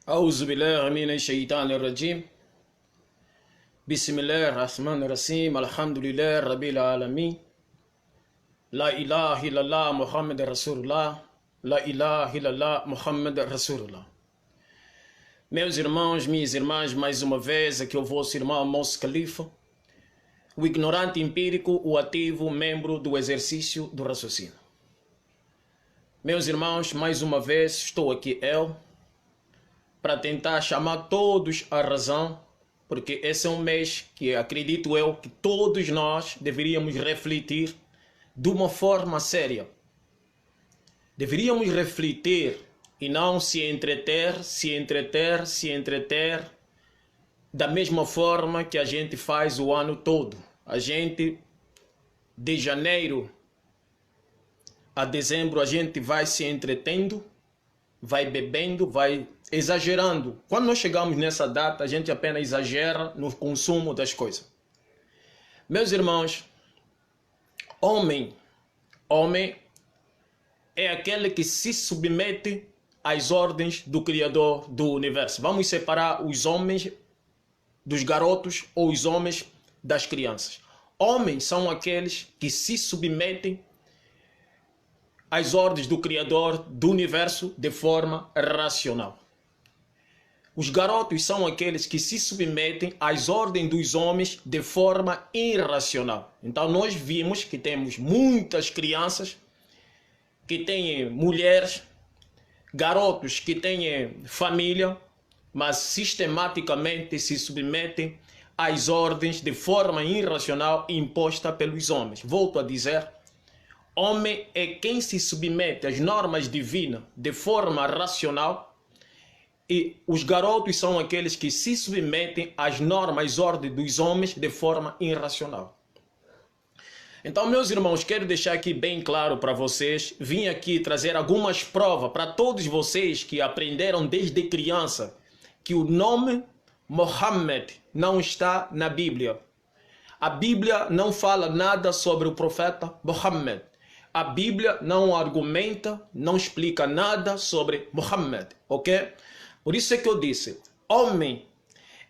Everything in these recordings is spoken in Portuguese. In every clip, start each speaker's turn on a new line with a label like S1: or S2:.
S1: أعوذ بالله من الشيطان الرجيم بسم الله الرحمن الرحيم الحمد لله رب العالمين لا إله إلا الله محمد رسول الله لا إله إلا الله محمد رسول الله. Meus irmãos, minhas irmãs, mais uma vez aqui o vosso irmão Moço Califa, o ignorante empírico, o ativo membro do exercício do raciocínio. Meus irmãos, mais uma vez estou aqui eu para tentar chamar todos à razão, porque esse é um mês que acredito eu que todos nós deveríamos refletir de uma forma séria. Deveríamos refletir e não se entreter da mesma forma que a gente faz o ano todo. A gente, de janeiro a dezembro, a gente vai se entretendo, vai bebendo, vai exagerando. Quando nós chegamos nessa data, a gente apenas exagera no consumo das coisas. Meus irmãos, homem é aquele que se submete às ordens do Criador do Universo. Vamos separar os homens dos garotos ou os homens das crianças. Homens são aqueles que se submetem às ordens do Criador do Universo de forma racional. Os garotos são aqueles que se submetem às ordens dos homens de forma irracional. Então nós vimos que temos muitas crianças que têm mulheres, garotos que têm família, mas sistematicamente se submetem às ordens de forma irracional imposta pelos homens. Volto a dizer, homem é quem se submete às normas divinas de forma racional, e os garotos são aqueles que se submetem às normas, às ordens dos homens de forma irracional. Então, meus irmãos, quero deixar aqui bem claro para vocês, vim aqui trazer algumas provas para todos vocês que aprenderam desde criança que o nome Mohammed não está na Bíblia. A Bíblia não fala nada sobre o profeta Mohammed. A Bíblia não argumenta, não explica nada sobre Mohammed, ok? Por isso é que eu disse, homem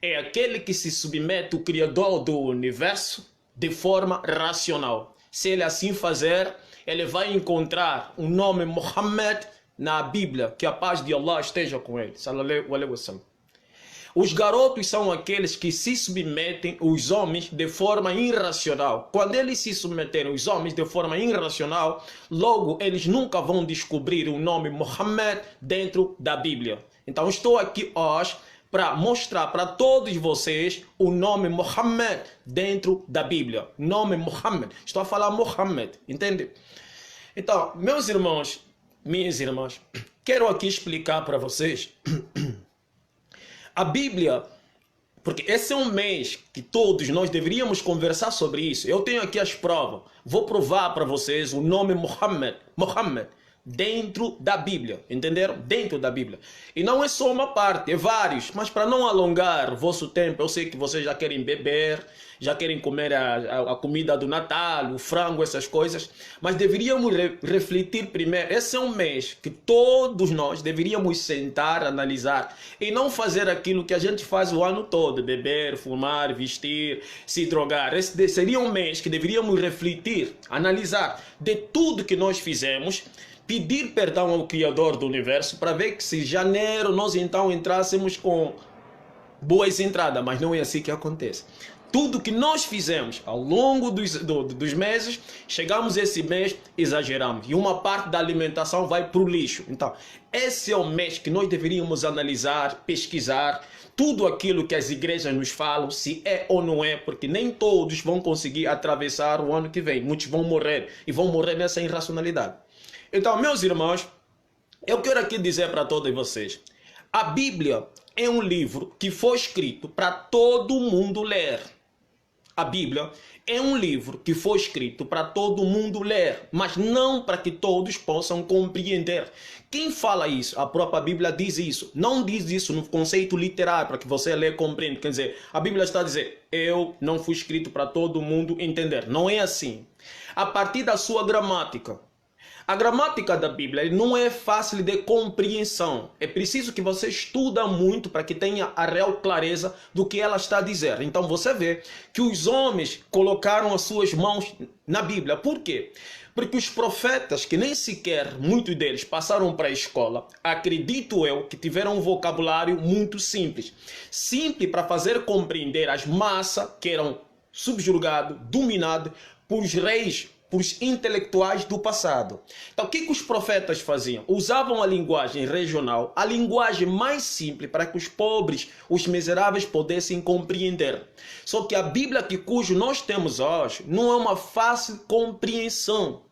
S1: é aquele que se submete ao Criador do Universo de forma racional. Se ele assim fazer, ele vai encontrar o nome Mohammed na Bíblia, que a paz de Allah esteja com ele. Sallallahu alaihi wasallam. Os garotos são aqueles que se submetem aos homens de forma irracional. Quando eles se submeterem aos homens de forma irracional, logo eles nunca vão descobrir o nome Mohammed dentro da Bíblia. Então estou aqui hoje para mostrar para todos vocês o nome Mohammed dentro da Bíblia. Nome Mohammed. Estou a falar Mohammed, entende? Então, meus irmãos, minhas irmãs, quero aqui explicar para vocês a Bíblia, porque esse é um mês que todos nós deveríamos conversar sobre isso. Eu tenho aqui as provas. Vou provar para vocês o nome Mohammed dentro da Bíblia, entenderam? Dentro da Bíblia. E não é só uma parte, é vários. Mas para não alongar o vosso tempo, eu sei que vocês já querem beber, já querem comer a comida do Natal, o frango, essas coisas. Mas deveríamos refletir primeiro. Esse é um mês que todos nós deveríamos sentar, analisar e não fazer aquilo que a gente faz o ano todo, beber, fumar, vestir, se drogar. Esse seria um mês que deveríamos refletir, analisar de tudo que nós fizemos, pedir perdão ao Criador do Universo para ver que se janeiro nós então entrássemos com boas entradas, mas não é assim que acontece. Tudo que nós fizemos ao longo dos meses, chegamos esse mês, exageramos. E uma parte da alimentação vai para o lixo. Então, esse é o mês que nós deveríamos analisar, pesquisar, tudo aquilo que as igrejas nos falam, se é ou não é, porque nem todos vão conseguir atravessar o ano que vem. Muitos vão morrer e vão morrer nessa irracionalidade. Então, meus irmãos, eu quero aqui dizer para todos vocês, a Bíblia é um livro que foi escrito para todo mundo ler. A Bíblia é um livro que foi escrito para todo mundo ler, mas não para que todos possam compreender. Quem fala isso? A própria Bíblia diz isso. Não diz isso no conceito literário, para que você lê e compreenda. Quer dizer, a Bíblia está a dizer, eu não fui escrito para todo mundo entender. Não é assim. A partir da sua gramática, A gramática da Bíblia não é fácil de compreensão. É preciso que você estude muito para que tenha a real clareza do que ela está a dizer. Então você vê que os homens colocaram as suas mãos na Bíblia. Por quê? Porque os profetas, que nem sequer muitos deles passaram para a escola, acredito eu que tiveram um vocabulário muito simples. Simples para fazer compreender as massas que eram subjugadas, dominadas por os reis, por os intelectuais do passado. Então, o que os profetas faziam? Usavam a linguagem regional, a linguagem mais simples para que os pobres, os miseráveis pudessem compreender. Só que a Bíblia cujo nós temos hoje não é uma fácil compreensão.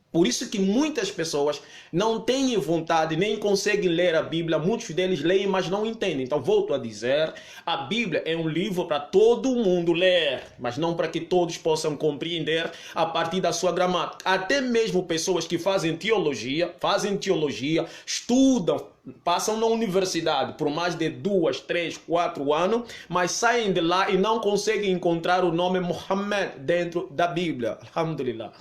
S1: Por isso que muitas pessoas não têm vontade, nem conseguem ler a Bíblia. Muitos deles leem, mas não entendem. Então, volto a dizer, a Bíblia é um livro para todo mundo ler, mas não para que todos possam compreender a partir da sua gramática. Até mesmo pessoas que fazem teologia, estudam, passam na universidade por mais de 2, 3, 4 anos, mas saem de lá e não conseguem encontrar o nome Muhammad dentro da Bíblia. Alhamdulillah.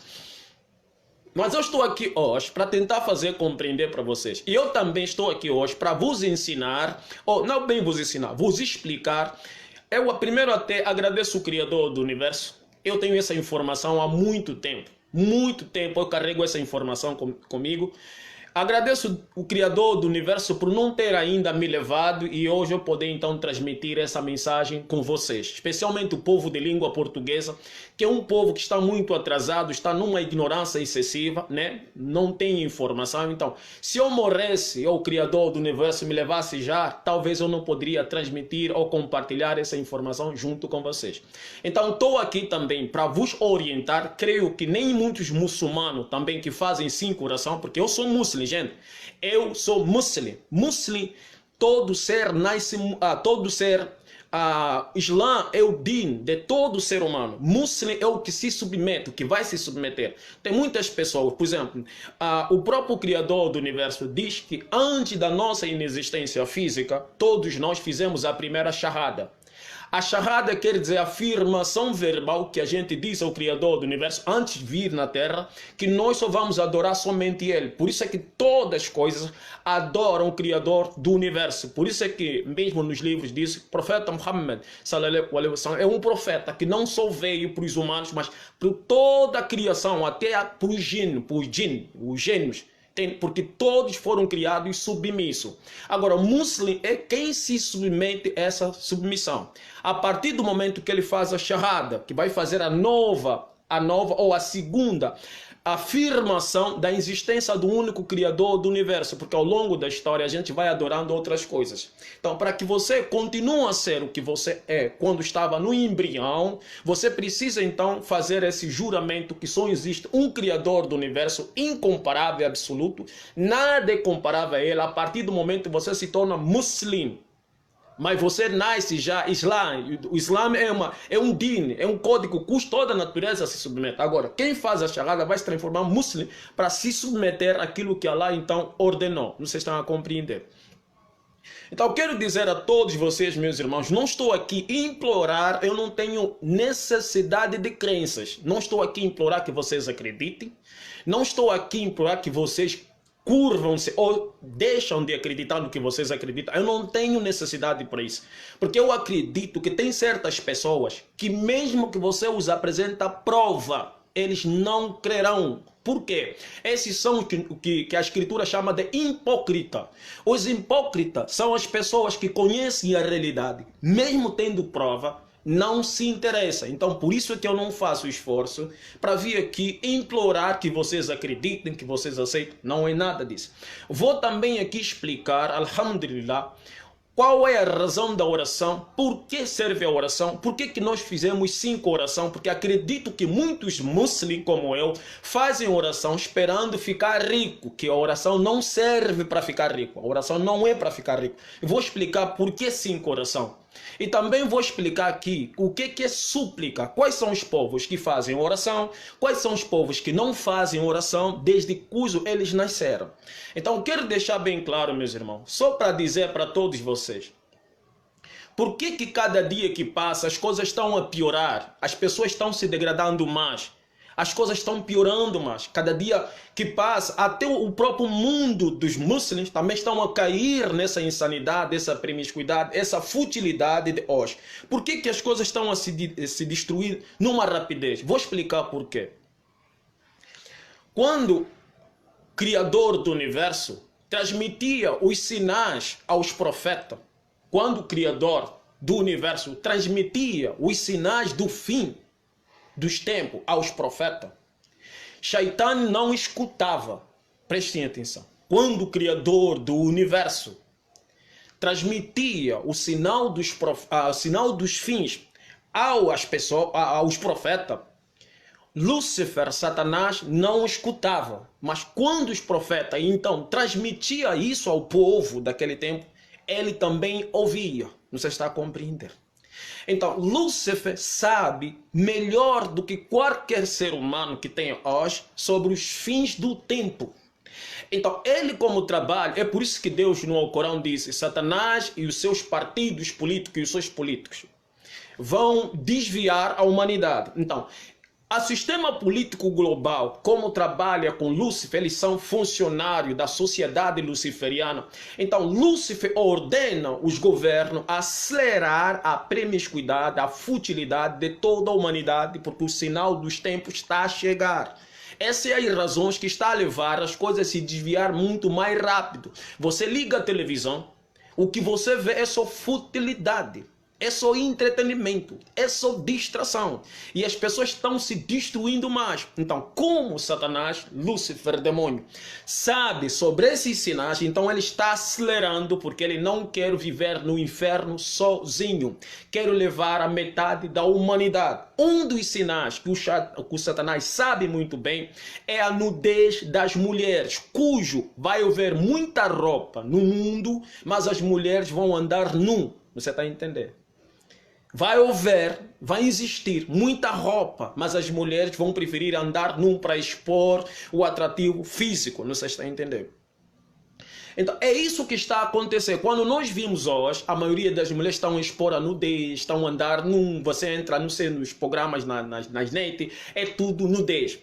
S1: Mas eu estou aqui hoje para tentar fazer compreender para vocês. E eu também estou aqui hoje para vos ensinar, ou não bem vos ensinar, vos explicar. Eu primeiro até agradeço o Criador do Universo. Eu tenho essa informação há muito tempo. Muito tempo eu carrego essa informação comigo. Agradeço o Criador do Universo por não ter ainda me levado e hoje eu poder então transmitir essa mensagem com vocês. Especialmente o povo de língua portuguesa, que é um povo que está muito atrasado, está numa ignorância excessiva, né? Não tem informação. Então, se eu morresse ou o Criador do Universo me levasse já, talvez eu não poderia transmitir ou compartilhar essa informação junto com vocês. Então, estou aqui também para vos orientar. Creio que nem muitos muçulmanos também que fazem 5 orações, porque eu sou muçulmano. Gente, eu sou muçulmano. Muçulmano, todo ser nasce, Islã é o din de todo ser humano. Muçulmano é o que se submete, o que vai se submeter. Tem muitas pessoas, por exemplo, o próprio Criador do Universo diz que antes da nossa inexistência física, todos nós fizemos a primeira shahada. A shahada quer dizer a afirmação verbal que a gente diz ao Criador do Universo antes de vir na Terra, que nós só vamos adorar somente Ele. Por isso é que todas as coisas adoram o Criador do Universo. Por isso é que mesmo nos livros diz, o profeta Muhammad sallallahu alaihi wasallam é um profeta que não só veio para os humanos, mas para toda a criação, até para os os gênios. Porque todos foram criados submissos. Agora, o muçulmano é quem se submete a essa submissão. A partir do momento que ele faz a shahada, que vai fazer a nova ou a segunda afirmação da existência do único Criador do Universo, porque ao longo da história a gente vai adorando outras coisas. Então, para que você continue a ser o que você é quando estava no embrião, você precisa então fazer esse juramento que só existe um Criador do Universo incomparável e absoluto, nada é comparável a ele. A partir do momento que você se torna muçulmano, mas você nasce já Islã. O Islã é um din, é um código cujo toda a natureza se submete. Agora, quem faz a shahada vai se transformar em muçulmano para se submeter àquilo que Allah então ordenou. Não sei se estão a compreender. Então, quero dizer a todos vocês, meus irmãos, não estou aqui a implorar, eu não tenho necessidade de crenças. Não estou aqui a implorar que vocês acreditem. Não estou aqui a implorar que vocês curvam-se ou deixam de acreditar no que vocês acreditam. Eu não tenho necessidade para isso. Porque eu acredito que tem certas pessoas que mesmo que você os apresente prova, eles não crerão. Por quê? Esses são o que a Escritura chama de hipócrita. Os hipócritas são as pessoas que conhecem a realidade, mesmo tendo prova, não se interessa. Então, por isso é que eu não faço esforço para vir aqui implorar que vocês acreditem, que vocês aceitem. Não é nada disso. Vou também aqui explicar, alhamdulillah, qual é a razão da oração, por que serve a oração, por que nós fizemos 5 orações, porque acredito que muitos muçulmanos como eu fazem oração esperando ficar rico, que a oração não serve para ficar rico, a oração não é para ficar rico. Eu vou explicar por que 5 orações. E também vou explicar aqui o que é súplica, quais são os povos que fazem oração, quais são os povos que não fazem oração desde cujo eles nasceram. Então quero deixar bem claro, meus irmãos, só para dizer para todos vocês, por que cada dia que passa as coisas estão a piorar, as pessoas estão se degradando mais, As coisas estão piorando mais. Cada dia que passa, até o próprio mundo dos muçulmanos também estão a cair nessa insanidade, essa promiscuidade, essa futilidade de hoje. Por que, que as coisas estão a se destruir numa rapidez? Vou explicar por quê. Quando o Criador do Universo transmitia os sinais aos profetas, quando o Criador do Universo transmitia os sinais do fim dos tempos aos profetas, Shaitan não escutava. Prestem atenção. Quando o Criador do Universo transmitia o sinal dos fins aos profetas, Lúcifer, Satanás, não escutava. Mas quando os profetas, então, transmitia isso ao povo daquele tempo, ele também ouvia. Você está a compreender? Então, Lúcifer sabe melhor do que qualquer ser humano que tem hoje sobre os fins do tempo. Então, ele como trabalho, é por isso que Deus no Alcorão disse, Satanás e os seus partidos políticos e os seus políticos vão desviar a humanidade. Então, o sistema político global, como trabalha com Lúcifer, eles são funcionários da sociedade luciferiana. Então, Lúcifer ordena os governos a acelerar a promiscuidade, a futilidade de toda a humanidade, porque o sinal dos tempos está a chegar. Essa é a razão que está a levar as coisas a se desviar muito mais rápido. Você liga a televisão, o que você vê é só futilidade. É só entretenimento, é só distração. E as pessoas estão se destruindo mais. Então, como Satanás, Lúcifer, demônio, sabe sobre esses sinais, então ele está acelerando porque ele não quer viver no inferno sozinho. Quer levar a metade da humanidade. Um dos sinais que o Satanás sabe muito bem é a nudez das mulheres, cujo vai haver muita roupa no mundo, mas as mulheres vão andar nu. Você está a entender? Vai existir muita roupa, mas as mulheres vão preferir andar nu para expor o atrativo físico. Não sei se está a entender. Então, é isso que está a acontecer. Quando nós vimos hoje, a maioria das mulheres estão a expor a nudez, estão a andar nu. Você entra, não sei, nos programas nas net, é tudo nudez.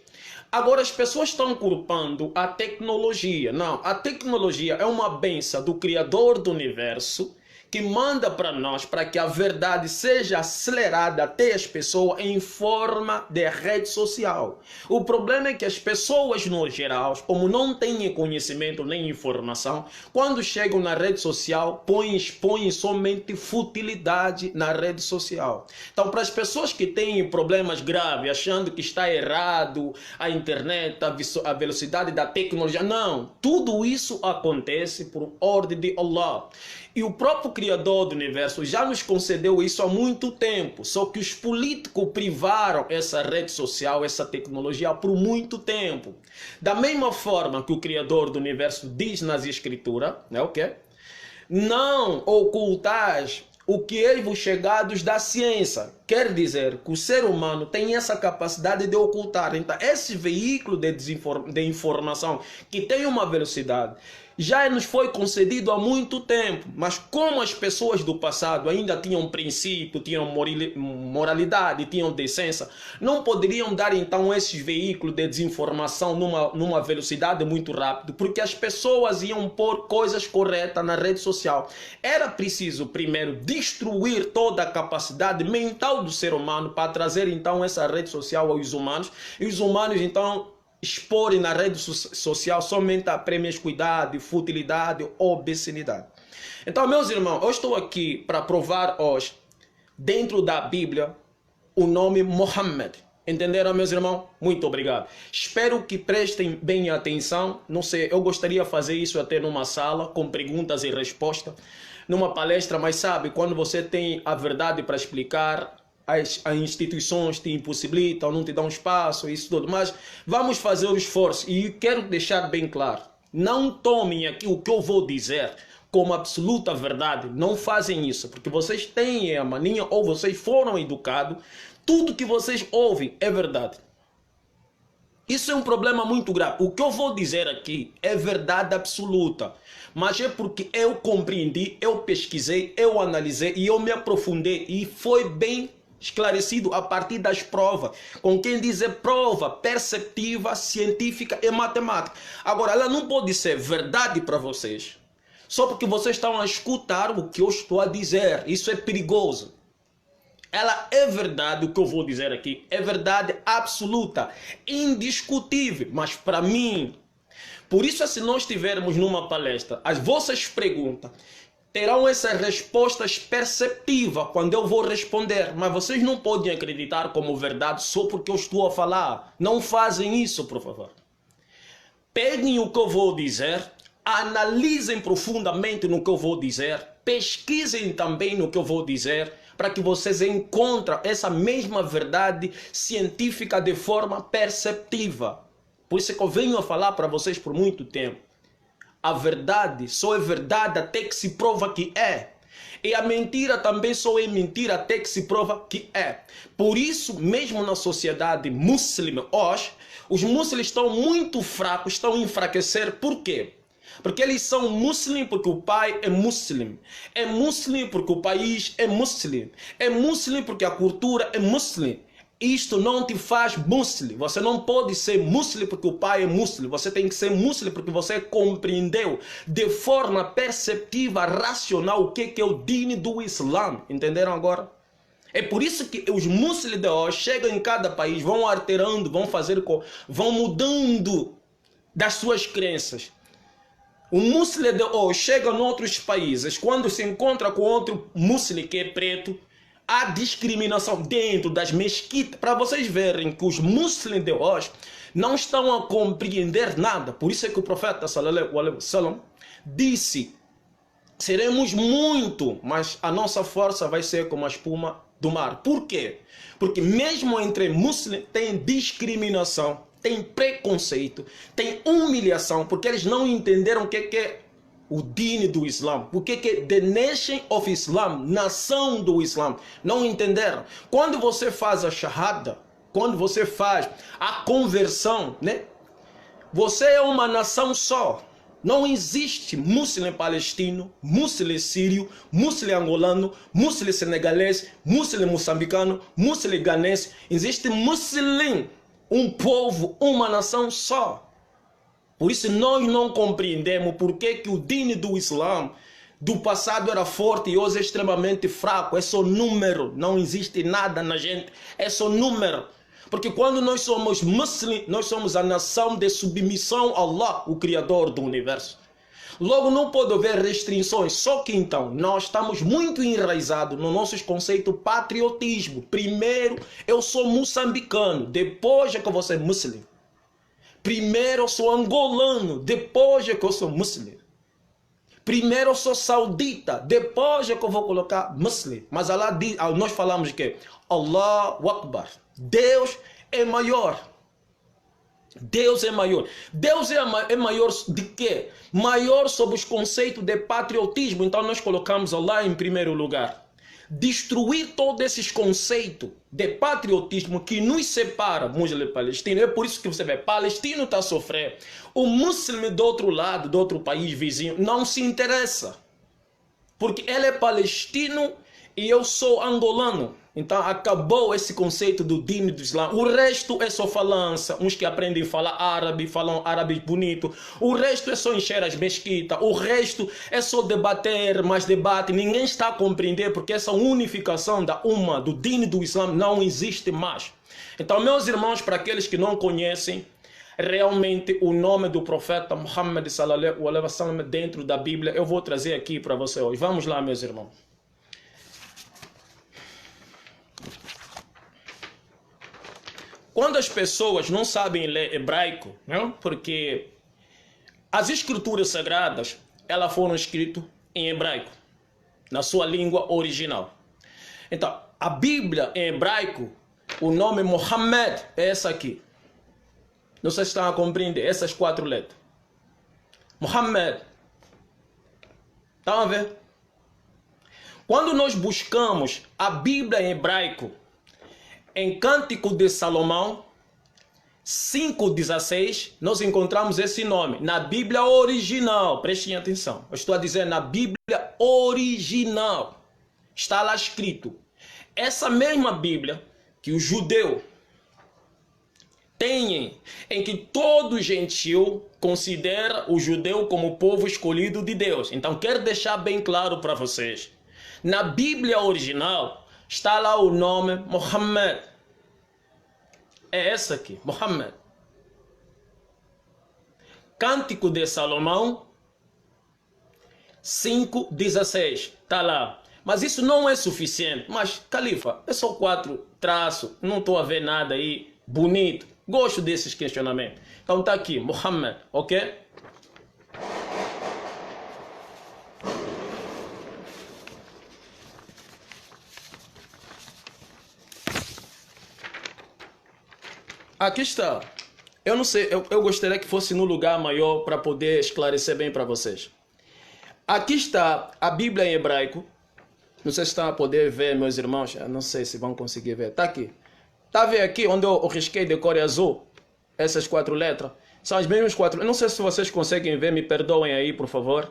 S1: Agora, as pessoas estão culpando a tecnologia. Não, a tecnologia é uma bênção do Criador do Universo, que manda para nós, para que a verdade seja acelerada até as pessoas em forma de rede social. O problema é que as pessoas, no geral, como não têm conhecimento nem informação, quando chegam na rede social, põem somente futilidade na rede social. Então, para as pessoas que têm problemas graves, achando que está errado a internet, a velocidade da tecnologia, não. Tudo isso acontece por ordem de Allah. E o próprio Criador do Universo já nos concedeu isso há muito tempo. Só que os políticos privaram essa rede social, essa tecnologia por muito tempo. Da mesma forma que o Criador do Universo diz nas Escrituras, né, okay? Não ocultais o que é vos chegados da ciência. Quer dizer que o ser humano tem essa capacidade de ocultar. Então, esse veículo de informação que tem uma velocidade já nos foi concedido há muito tempo, mas como as pessoas do passado ainda tinham princípio, tinham moralidade, tinham decência, não poderiam dar então esses veículos de desinformação numa velocidade muito rápida, porque as pessoas iam pôr coisas corretas na rede social. Era preciso primeiro destruir toda a capacidade mental do ser humano para trazer então essa rede social aos humanos, e os humanos então exporem na rede social somente a promiscuidade, futilidade ou obscenidade. Então, meus irmãos, eu estou aqui para provar hoje, dentro da Bíblia, o nome Muhammad. Entenderam, meus irmãos? Muito obrigado. Espero que prestem bem atenção. Não sei, eu gostaria de fazer isso até numa sala, com perguntas e respostas, numa palestra, mas sabe, quando você tem a verdade para explicar, as instituições te impossibilitam, não te dão espaço, isso tudo. Mas vamos fazer o esforço. E quero deixar bem claro, não tomem aqui o que eu vou dizer como absoluta verdade. Não fazem isso, porque vocês têm a mania ou vocês foram educados. Tudo que vocês ouvem é verdade. Isso é um problema muito grave. O que eu vou dizer aqui é verdade absoluta. Mas é porque eu compreendi, eu pesquisei, eu analisei e eu me aprofundei. E foi bem esclarecido a partir das provas. Com quem dizer prova perceptiva, científica e matemática. Agora, ela não pode ser verdade para vocês, só porque vocês estão a escutar o que eu estou a dizer. Isso é perigoso. Ela é verdade, o que eu vou dizer aqui, é verdade absoluta, indiscutível, mas para mim. Por isso, se nós estivermos numa palestra, as vossas perguntas terão essas respostas perceptivas quando eu vou responder, mas vocês não podem acreditar como verdade só porque eu estou a falar. Não fazem isso, por favor. Peguem o que eu vou dizer, analisem profundamente no que eu vou dizer, pesquisem também no que eu vou dizer, para que vocês encontrem essa mesma verdade científica de forma perceptiva. Por isso que eu venho a falar para vocês por muito tempo. A verdade só é verdade até que se prova que é. E a mentira também só é mentira até que se prova que é. Por isso, mesmo na sociedade muçulmana hoje, os muçulmanos estão muito fracos, estão a enfraquecer. Por quê? Porque eles são muçulmanos porque o pai é muçulmano. É muçulmano porque o país é muçulmano. É muçulmano porque a cultura é muçulmana. Isto não te faz muçulmano. Você não pode ser muçulmano porque o pai é muçulmano. Você tem que ser muçulmano porque você compreendeu de forma perceptiva, racional, o que é o dino do Islã. Entenderam agora? É por isso que os muçulmanos de hoje chegam em cada país, vão alterando, vão mudando das suas crenças. O muçulmano de hoje chega em outros países, quando se encontra com outro muçulmano que é preto, há discriminação dentro das mesquitas, para vocês verem que os muçulmanos de hoje não estão a compreender nada. Por isso é que o profeta sallallahu alaihi wasallam disse: seremos muito, mas a nossa força vai ser como a espuma do mar. Por quê? Porque mesmo entre muçulmanos tem discriminação, tem preconceito, tem humilhação, porque eles não entenderam o que é o dino do Islã, o que é the nation of Islam, nação do Islã. Não entenderam. Quando você faz a shahada, quando você faz a conversão, né? Você é uma nação só. Não existe muçulmano palestino, muçulmano sírio, muçulmano angolano, muçulmano senegalês, muçulmano moçambicano, muçulmano ganense. Existe muçulmano, um povo, uma nação só. Por isso nós não compreendemos por que o dino do Islã do passado era forte e hoje é extremamente fraco. É só número, não existe nada na gente, é só número. Porque quando nós somos muçulmanos, nós somos a nação de submissão a Allah, o Criador do Universo. Logo não pode haver restrições, só que então nós estamos muito enraizados no nosso conceito patriotismo. Primeiro eu sou moçambicano, depois é que eu vou ser muçulmano. Primeiro eu sou angolano, depois é que eu sou muçulmano. Primeiro eu sou saudita, depois é que eu vou colocar muçulmano. Mas Allah diz, nós falamos que Allahu Akbar, Deus é maior. Deus é maior. Deus é maior de quê? Maior sob os conceitos de patriotismo. Então nós colocamos Allah em primeiro lugar. Destruir todos esses conceitos de patriotismo que nos separa muçulmano e palestino. É por isso que você vê, palestino está a sofrer. O muçulmano do outro lado, do outro país vizinho, não se interessa. Porque ele é palestino e eu sou angolano. Então acabou esse conceito do dino do Islã. O resto é só falança. Uns que aprendem a falar árabe, falam árabe bonito. O resto é só encher as mesquitas. O resto é só debater, mais debate. Ninguém está a compreender porque essa unificação da umma, do dino do Islã, não existe mais. Então, meus irmãos, para aqueles que não conhecem realmente o nome do profeta Muhammad sallallahu alaihi wasallam dentro da Bíblia, eu vou trazer aqui para você hoje. Vamos lá, meus irmãos. Quando as pessoas não sabem ler hebraico, não? Porque as escrituras sagradas, elas foram escritas em hebraico, na sua língua original. Então, a Bíblia em hebraico, o nome Muhammad é essa aqui. Não sei se estão a compreender, essas 4 letras. Muhammad. Estão a ver? Quando nós buscamos a Bíblia em hebraico, em Cântico de Salomão 5,16, nós encontramos esse nome na Bíblia original. Prestem atenção, eu estou a dizer na Bíblia original. Está lá escrito: Essa mesma Bíblia que o judeu tem, em que todo gentil considera o judeu como povo escolhido de Deus. Então, quero deixar bem claro para vocês. Na Bíblia original, está lá o nome Muhammad. É essa aqui, Muhammad. Cântico de Salomão 5:16. Está lá. Mas isso não é suficiente. Mas, Califa, é só 4 traços. Não estou a ver nada aí bonito. Gosto desses questionamentos. Então está aqui, Muhammad, ok? Aqui está. Eu não sei, eu gostaria que fosse no lugar maior para poder esclarecer bem para vocês. Aqui está a Bíblia em hebraico. Não sei se estão a poder ver, meus irmãos. Eu não sei se vão conseguir ver. Está aqui. Está a ver aqui onde eu risquei de cor azul? Essas 4 letras. São as mesmas 4. Eu não sei se vocês conseguem ver. Me perdoem aí, por favor.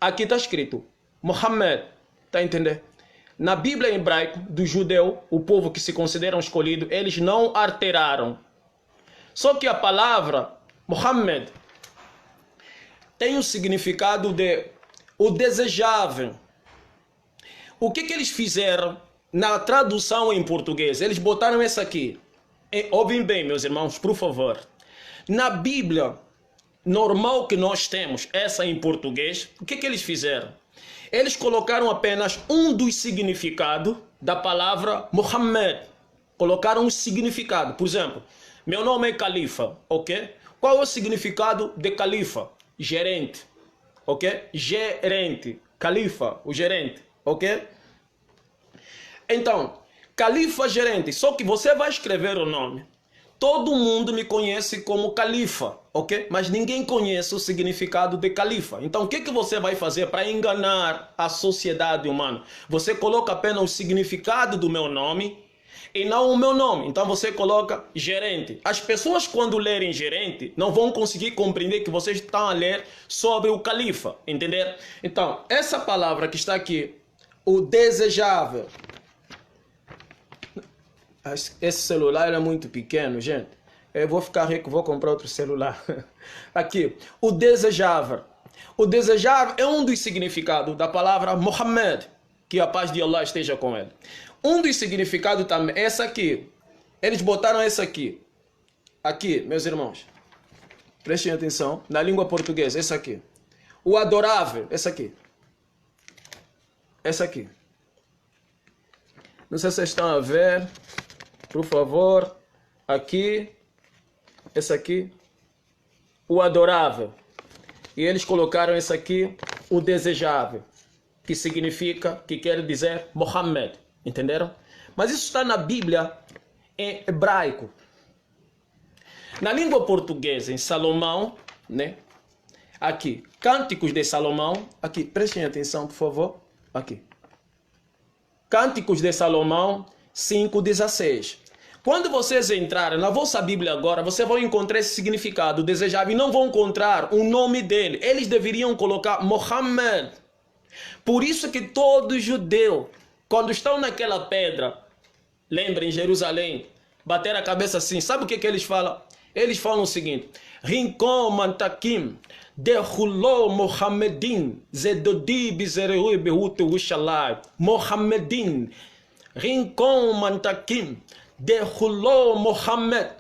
S1: Aqui está escrito Muhammad. Está a entender? Na Bíblia em hebraico do judeu, o povo que se consideram escolhido, eles não alteraram. Só que a palavra Muhammad tem o significado de o desejável. O que eles fizeram na tradução em português? Eles botaram essa aqui. Ouvem bem, meus irmãos, por favor. Na Bíblia normal que nós temos, essa em português, o que eles fizeram? Eles colocaram apenas um dos significados da palavra Muhammad. Colocaram um significado. Por exemplo, meu nome é Califa, ok? Qual é o significado de Califa? Gerente, ok? Gerente. Califa, o gerente, ok? Então, Califa gerente, só que você vai escrever o nome. Todo mundo me conhece como Califa, ok? Mas ninguém conhece o significado de Califa. Então, o que você vai fazer para enganar a sociedade humana? Você coloca apenas o significado do meu nome e não o meu nome. Então você coloca gerente. As pessoas quando lerem gerente não vão conseguir compreender que vocês estão a ler sobre o califa, entender? Então, essa palavra que está aqui, o desejável. Esse celular é muito pequeno, gente. Eu vou ficar rico, vou comprar outro celular. Aqui, o desejável. O desejável é um dos significados da palavra Muhammad. Que a paz de Allah esteja com ele. Um dos significados também é essa aqui. Eles botaram essa aqui. Aqui, meus irmãos. Prestem atenção. Na língua portuguesa, essa aqui. O adorável, essa aqui. Essa aqui. Não sei se vocês estão a ver. Por favor. Aqui. Essa aqui. O adorável. E eles colocaram essa aqui. O desejável. Que significa, que quer dizer Muhammad. Entenderam? Mas isso está na Bíblia em hebraico. Na língua portuguesa, em Salomão, né? Aqui, Cânticos de Salomão. Aqui, prestem atenção, por favor. Aqui. Cânticos de Salomão 5:16. Quando vocês entrarem na vossa Bíblia agora, vocês vão encontrar esse significado desejável e não vão encontrar o nome dele. Eles deveriam colocar Muhammad. Por isso que todo judeu, quando estão naquela pedra, lembra em Jerusalém, bater a cabeça assim, sabe o que eles falam? Eles falam o seguinte: Rincon Mantakim, Derhulô Mohamedin, Zedodi Bizerui Behutu Wishalai, Mohamedin, Rincon Mantakim, Derhulô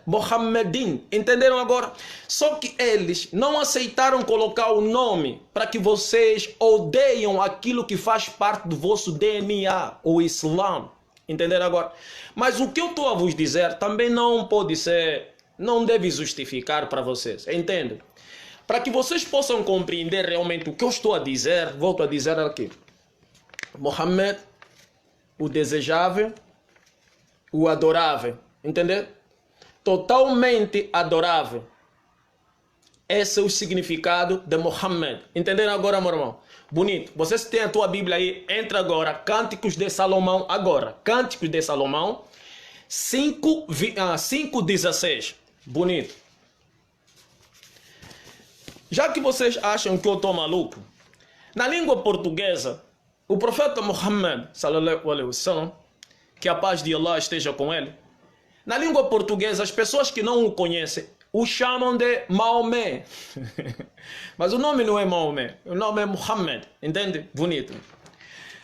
S1: Mohamedin. Entenderam agora? Só que eles não aceitaram colocar o nome para que vocês odeiam aquilo que faz parte do vosso DNA, o Islã. Entenderam agora? Mas o que eu estou a vos dizer também não pode ser, não deve justificar para vocês. Entendem? Para que vocês possam compreender realmente o que eu estou a dizer, volto a dizer aqui. Muhammad, o desejável, o adorável, entender? Totalmente adorável. Esse é o significado de Muhammad. Entenderam agora, meu irmão? Bonito. Vocês têm a tua Bíblia aí, entra agora, Cânticos de Salomão agora. Cânticos de Salomão 5:16. Bonito. Já que vocês acham que eu estou maluco, na língua portuguesa, o profeta Muhammad, sallallahu alaihi wasallam, que a paz de Allah esteja com ele. Na língua portuguesa, as pessoas que não o conhecem o chamam de Maomé. Mas o nome não é Maomé, o nome é Muhammad. Entende? Bonito.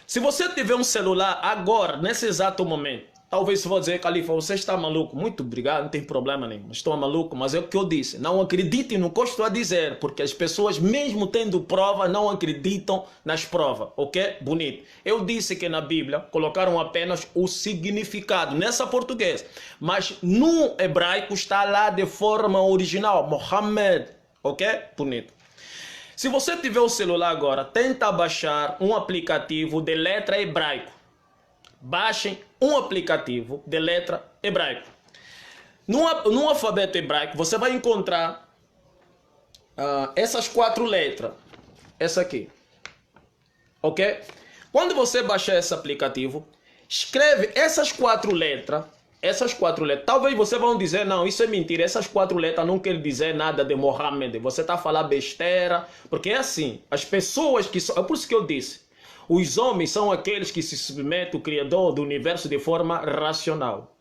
S1: Se você tiver um celular agora, nesse exato momento, talvez você vá dizer, Califa, você está maluco. Muito obrigado, não tem problema nenhum. Estou maluco, mas é o que eu disse. Não acreditem no que eu estou a dizer, porque as pessoas, mesmo tendo prova, não acreditam nas provas. Ok? Bonito. Eu disse que na Bíblia colocaram apenas o significado, nessa portuguesa. Mas no hebraico está lá de forma original. Muhammad. Ok? Bonito. Se você tiver o celular agora, tenta baixar um aplicativo de letra hebraico. Baixem um aplicativo de letra hebraico. No alfabeto hebraico, você vai encontrar essas 4 letras. Essa aqui. Ok? Quando você baixar esse aplicativo, escreve essas 4 letras. Essas 4 letras. Talvez vocês vão dizer, não, isso é mentira. Essas 4 letras não querem dizer nada de Mohammed. Você está a falar besteira. Porque é assim. As pessoas que são... É por isso que eu disse. Os homens são aqueles que se submetem ao Criador do universo de forma racional.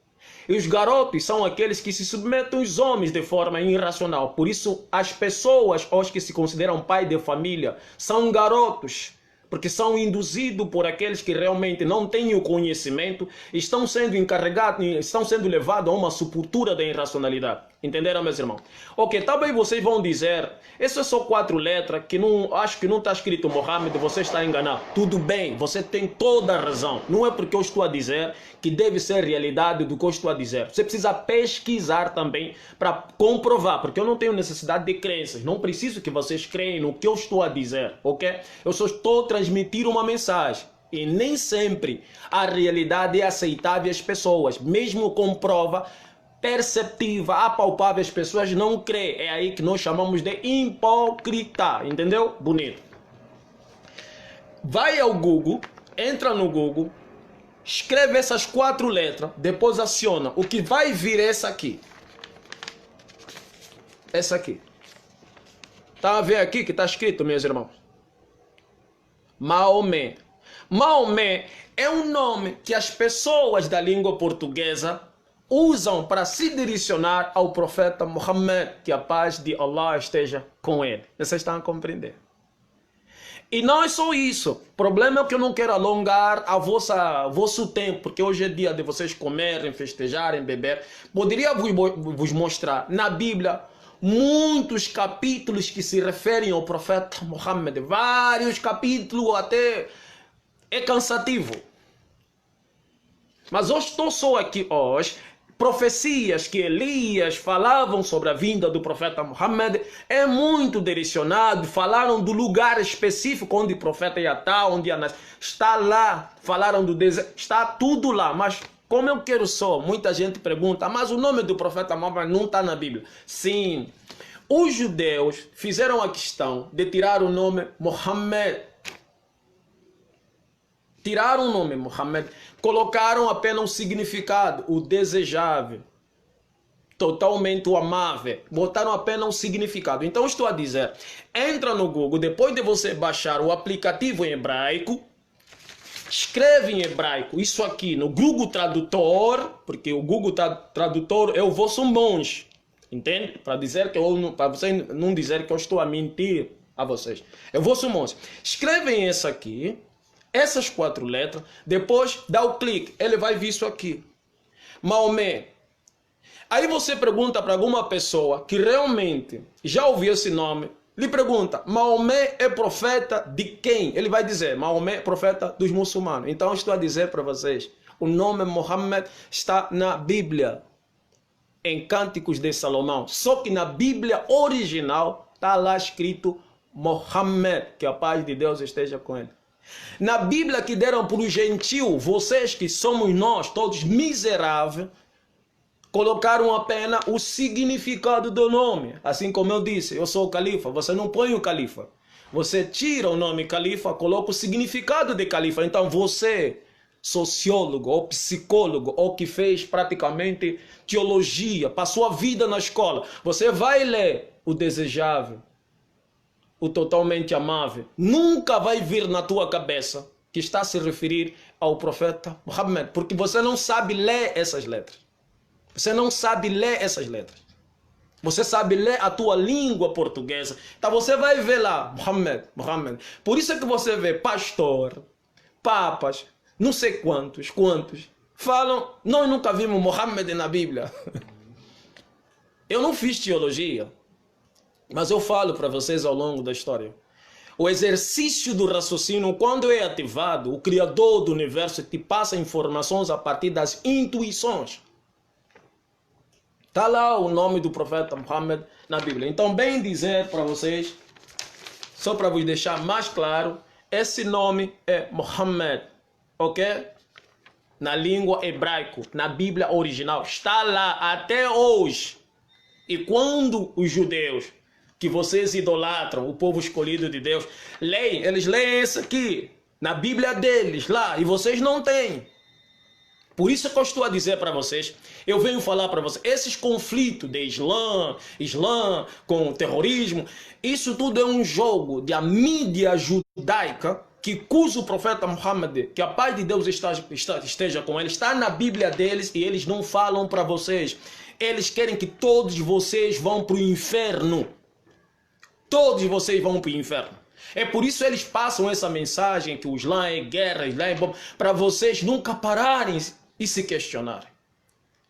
S1: E os garotos são aqueles que se submetem aos homens de forma irracional. Por isso, as pessoas, os que se consideram pai de família, são garotos. Porque são induzidos por aqueles que realmente não têm o conhecimento, estão sendo encarregados, estão sendo levados a uma sepultura da irracionalidade. Entenderam, meus irmãos? Ok, talvez vocês vão dizer, essas são 4 letras que não, acho que não está escrito Mohammed, você está enganado. Tudo bem, você tem toda a razão. Não é porque eu estou a dizer que deve ser realidade do que eu estou a dizer. Você precisa pesquisar também para comprovar, porque eu não tenho necessidade de crenças. Não preciso que vocês creiam no que eu estou a dizer, ok? Eu só estou a transmitir uma mensagem. E nem sempre a realidade é aceitável às pessoas, mesmo com prova perceptiva, apalpável, as pessoas não creem. É aí que nós chamamos de hipócrita, entendeu? Bonito. Vai ao Google, entra no Google, escreve essas 4 letras, depois aciona. O que vai vir é essa aqui. Essa aqui. Tá a ver aqui que está escrito, meus irmãos? Maomé. Maomé é um nome que as pessoas da língua portuguesa usam para se direcionar ao profeta Muhammad, que a paz de Allah esteja com ele. Vocês estão a compreender? E não é só isso. O problema é que eu não quero alongar vosso tempo, porque hoje é dia de vocês comerem, festejarem, beber. Poderia vos mostrar na Bíblia muitos capítulos que se referem ao profeta Muhammad. Vários capítulos, até é cansativo. Mas eu estou só aqui hoje. Profecias que Elias falavam sobre a vinda do profeta Muhammad é muito direcionado. Falaram do lugar específico onde o profeta ia estar, onde ia nascer. Está lá. Falaram do deserto. Está tudo lá. Mas como eu quero só, muita gente pergunta, mas o nome do profeta Muhammad não está na Bíblia. Sim. Os judeus fizeram a questão de tirar o nome Muhammad. Tiraram o nome Muhammad, colocaram apenas o significado, o desejável, totalmente o amável. Botaram apenas o significado. Então estou a dizer, entra no Google, depois de você baixar o aplicativo em hebraico, escreve em hebraico isso aqui no Google Tradutor, porque o Google Tradutor é o vosso monge, entende? Para vocês não dizer que eu estou a mentir a vocês. É o vosso monge. Escrevem isso aqui. Essas 4 letras, depois dá o clique, ele vai vir isso aqui. Maomé. Aí você pergunta para alguma pessoa que realmente já ouviu esse nome, lhe pergunta, Maomé é profeta de quem? Ele vai dizer, Maomé é profeta dos muçulmanos. Então eu estou a dizer para vocês, o nome Muhammad está na Bíblia, em Cânticos de Salomão. Só que na Bíblia original está lá escrito Muhammad, que a paz de Deus esteja com ele. Na Bíblia que deram para o gentil, vocês que somos nós, todos miseráveis, colocaram apenas o significado do nome. Assim como eu disse, eu sou o califa, você não põe o califa. Você tira o nome califa, coloca o significado de califa. Então você, sociólogo ou psicólogo, ou que fez praticamente teologia, passou a vida na escola, você vai ler o desejável, o totalmente amável. Nunca vai vir na tua cabeça que está a se referir ao profeta Muhammad, porque você não sabe ler essas letras. Você não sabe ler essas letras. Você sabe ler a tua língua portuguesa. Então você vai ver lá, Muhammad. Por isso é que você vê pastor, papas, não sei quantos, falam, nós nunca vimos Muhammad na Bíblia. Eu não fiz teologia, mas eu falo para vocês ao longo da história. O exercício do raciocínio, quando é ativado, o Criador do Universo te passa informações a partir das intuições. Está lá o nome do profeta Muhammad na Bíblia. Então, bem dizer para vocês, só para vos deixar mais claro, esse nome é Muhammad, ok? Na língua hebraica, na Bíblia original. Está lá até hoje. E quando os judeus, que vocês idolatram, o povo escolhido de Deus, leem, eles leem isso aqui, na Bíblia deles, lá, e vocês não têm. Por isso que eu estou a dizer para vocês, eu venho falar para vocês, esses conflitos de Islã com terrorismo, isso tudo é um jogo da mídia judaica, que cujo profeta Muhammad, que a paz de Deus esteja com ele, está na Bíblia deles e eles não falam para vocês. Eles querem que todos vocês vão para o inferno. Todos vocês vão para o inferno. É por isso que eles passam essa mensagem que o Islã é guerra, Islã é bomba, para vocês nunca pararem e se questionarem.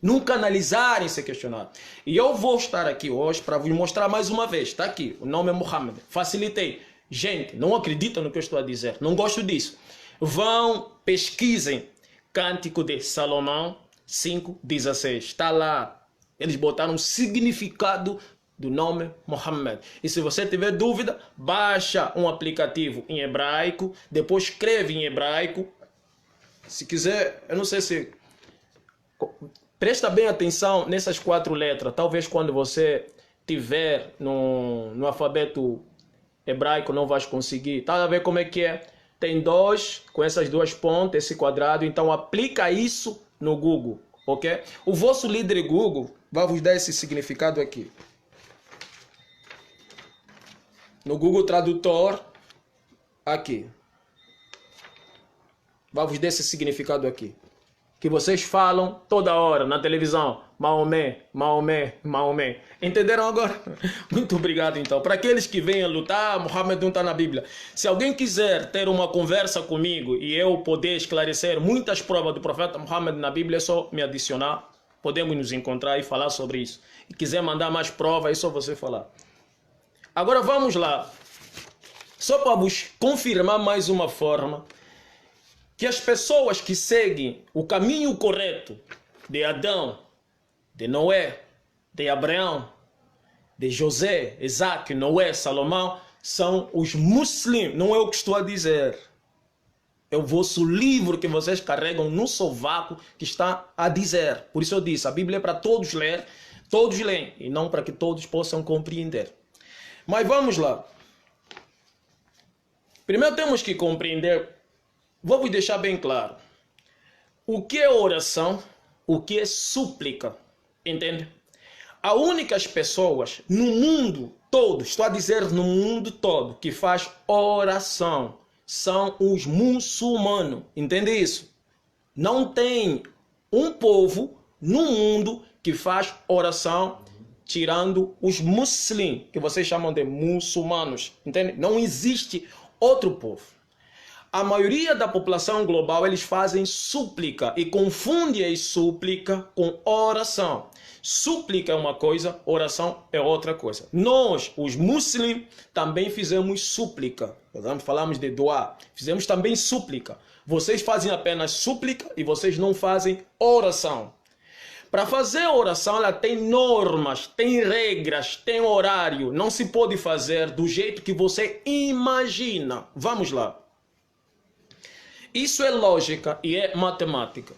S1: Nunca analisarem e se questionarem. E eu vou estar aqui hoje para vos mostrar mais uma vez. Está aqui, o nome é Muhammad. Facilitei. Gente, não acreditam no que eu estou a dizer. Não gosto disso. Vão, pesquisem. Cântico de Salomão 5:16. Está lá. Eles botaram o significado do nome Muhammad. E se você tiver dúvida, baixa um aplicativo em hebraico, depois escreve em hebraico. Se quiser, eu não sei se... Presta bem atenção nessas 4 letras. Talvez quando você tiver no alfabeto hebraico não vais conseguir. Tá a ver como é que é? Tem 2, com essas 2 pontas, esse quadrado. Então aplica isso no Google, ok? O vosso líder Google vai vos dar esse significado aqui. No Google Tradutor, aqui. Vai vos dar esse significado aqui. Que vocês falam toda hora na televisão. Maomé, Maomé, Maomé. Entenderam agora? Muito obrigado então. Para aqueles que vêm a lutar, Muhammad não está na Bíblia. Se alguém quiser ter uma conversa comigo e eu poder esclarecer muitas provas do profeta Muhammad na Bíblia, é só me adicionar. Podemos nos encontrar e falar sobre isso. E quiser mandar mais provas, é só você falar. Agora vamos lá. Só para vos confirmar mais uma forma que as pessoas que seguem o caminho correto de Adão, de Noé, de Abraão, de José, Isaac, Noé, Salomão, são os muçulmanos. Não é o que estou a dizer. É o vosso livro que vocês carregam no sovaco que está a dizer. Por isso eu disse, a Bíblia é para todos ler, todos leem, e não para que todos possam compreender. Mas vamos lá. Primeiro temos que compreender, vou vos deixar bem claro, o que é oração, o que é súplica, entende? As únicas pessoas no mundo todo, estou a dizer no mundo todo, que faz oração, são os muçulmanos, entende isso? Não tem um povo no mundo que faz oração tirando os muçulmanos, que vocês chamam de muçulmanos, entende? Não existe outro povo. A maioria da população global, eles fazem súplica e confundem a súplica com oração. Súplica é uma coisa, oração é outra coisa. Nós, os muçulmanos, também fizemos súplica. Falamos de doar, fizemos também súplica. Vocês fazem apenas súplica e vocês não fazem oração. Para fazer oração, ela tem normas, tem regras, tem horário. Não se pode fazer do jeito que você imagina. Vamos lá. Isso é lógica e é matemática.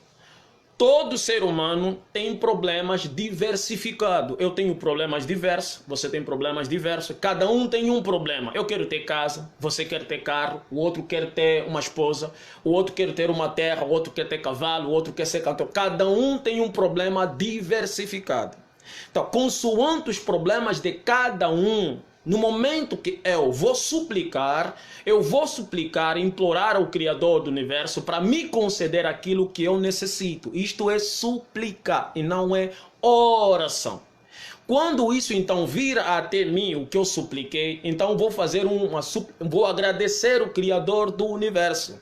S1: Todo ser humano tem problemas diversificados. Eu tenho problemas diversos, você tem problemas diversos. Cada um tem um problema. Eu quero ter casa, você quer ter carro, o outro quer ter uma esposa, o outro quer ter uma terra, o outro quer ter cavalo, o outro quer ser cantor. Cada um tem um problema diversificado. Então, consoante os problemas de cada um, No momento que eu vou suplicar, implorar ao Criador do Universo para me conceder aquilo que eu necessito. Isto é súplica e não é oração. Quando isso então vir até mim, o que eu supliquei, então vou agradecer o Criador do Universo.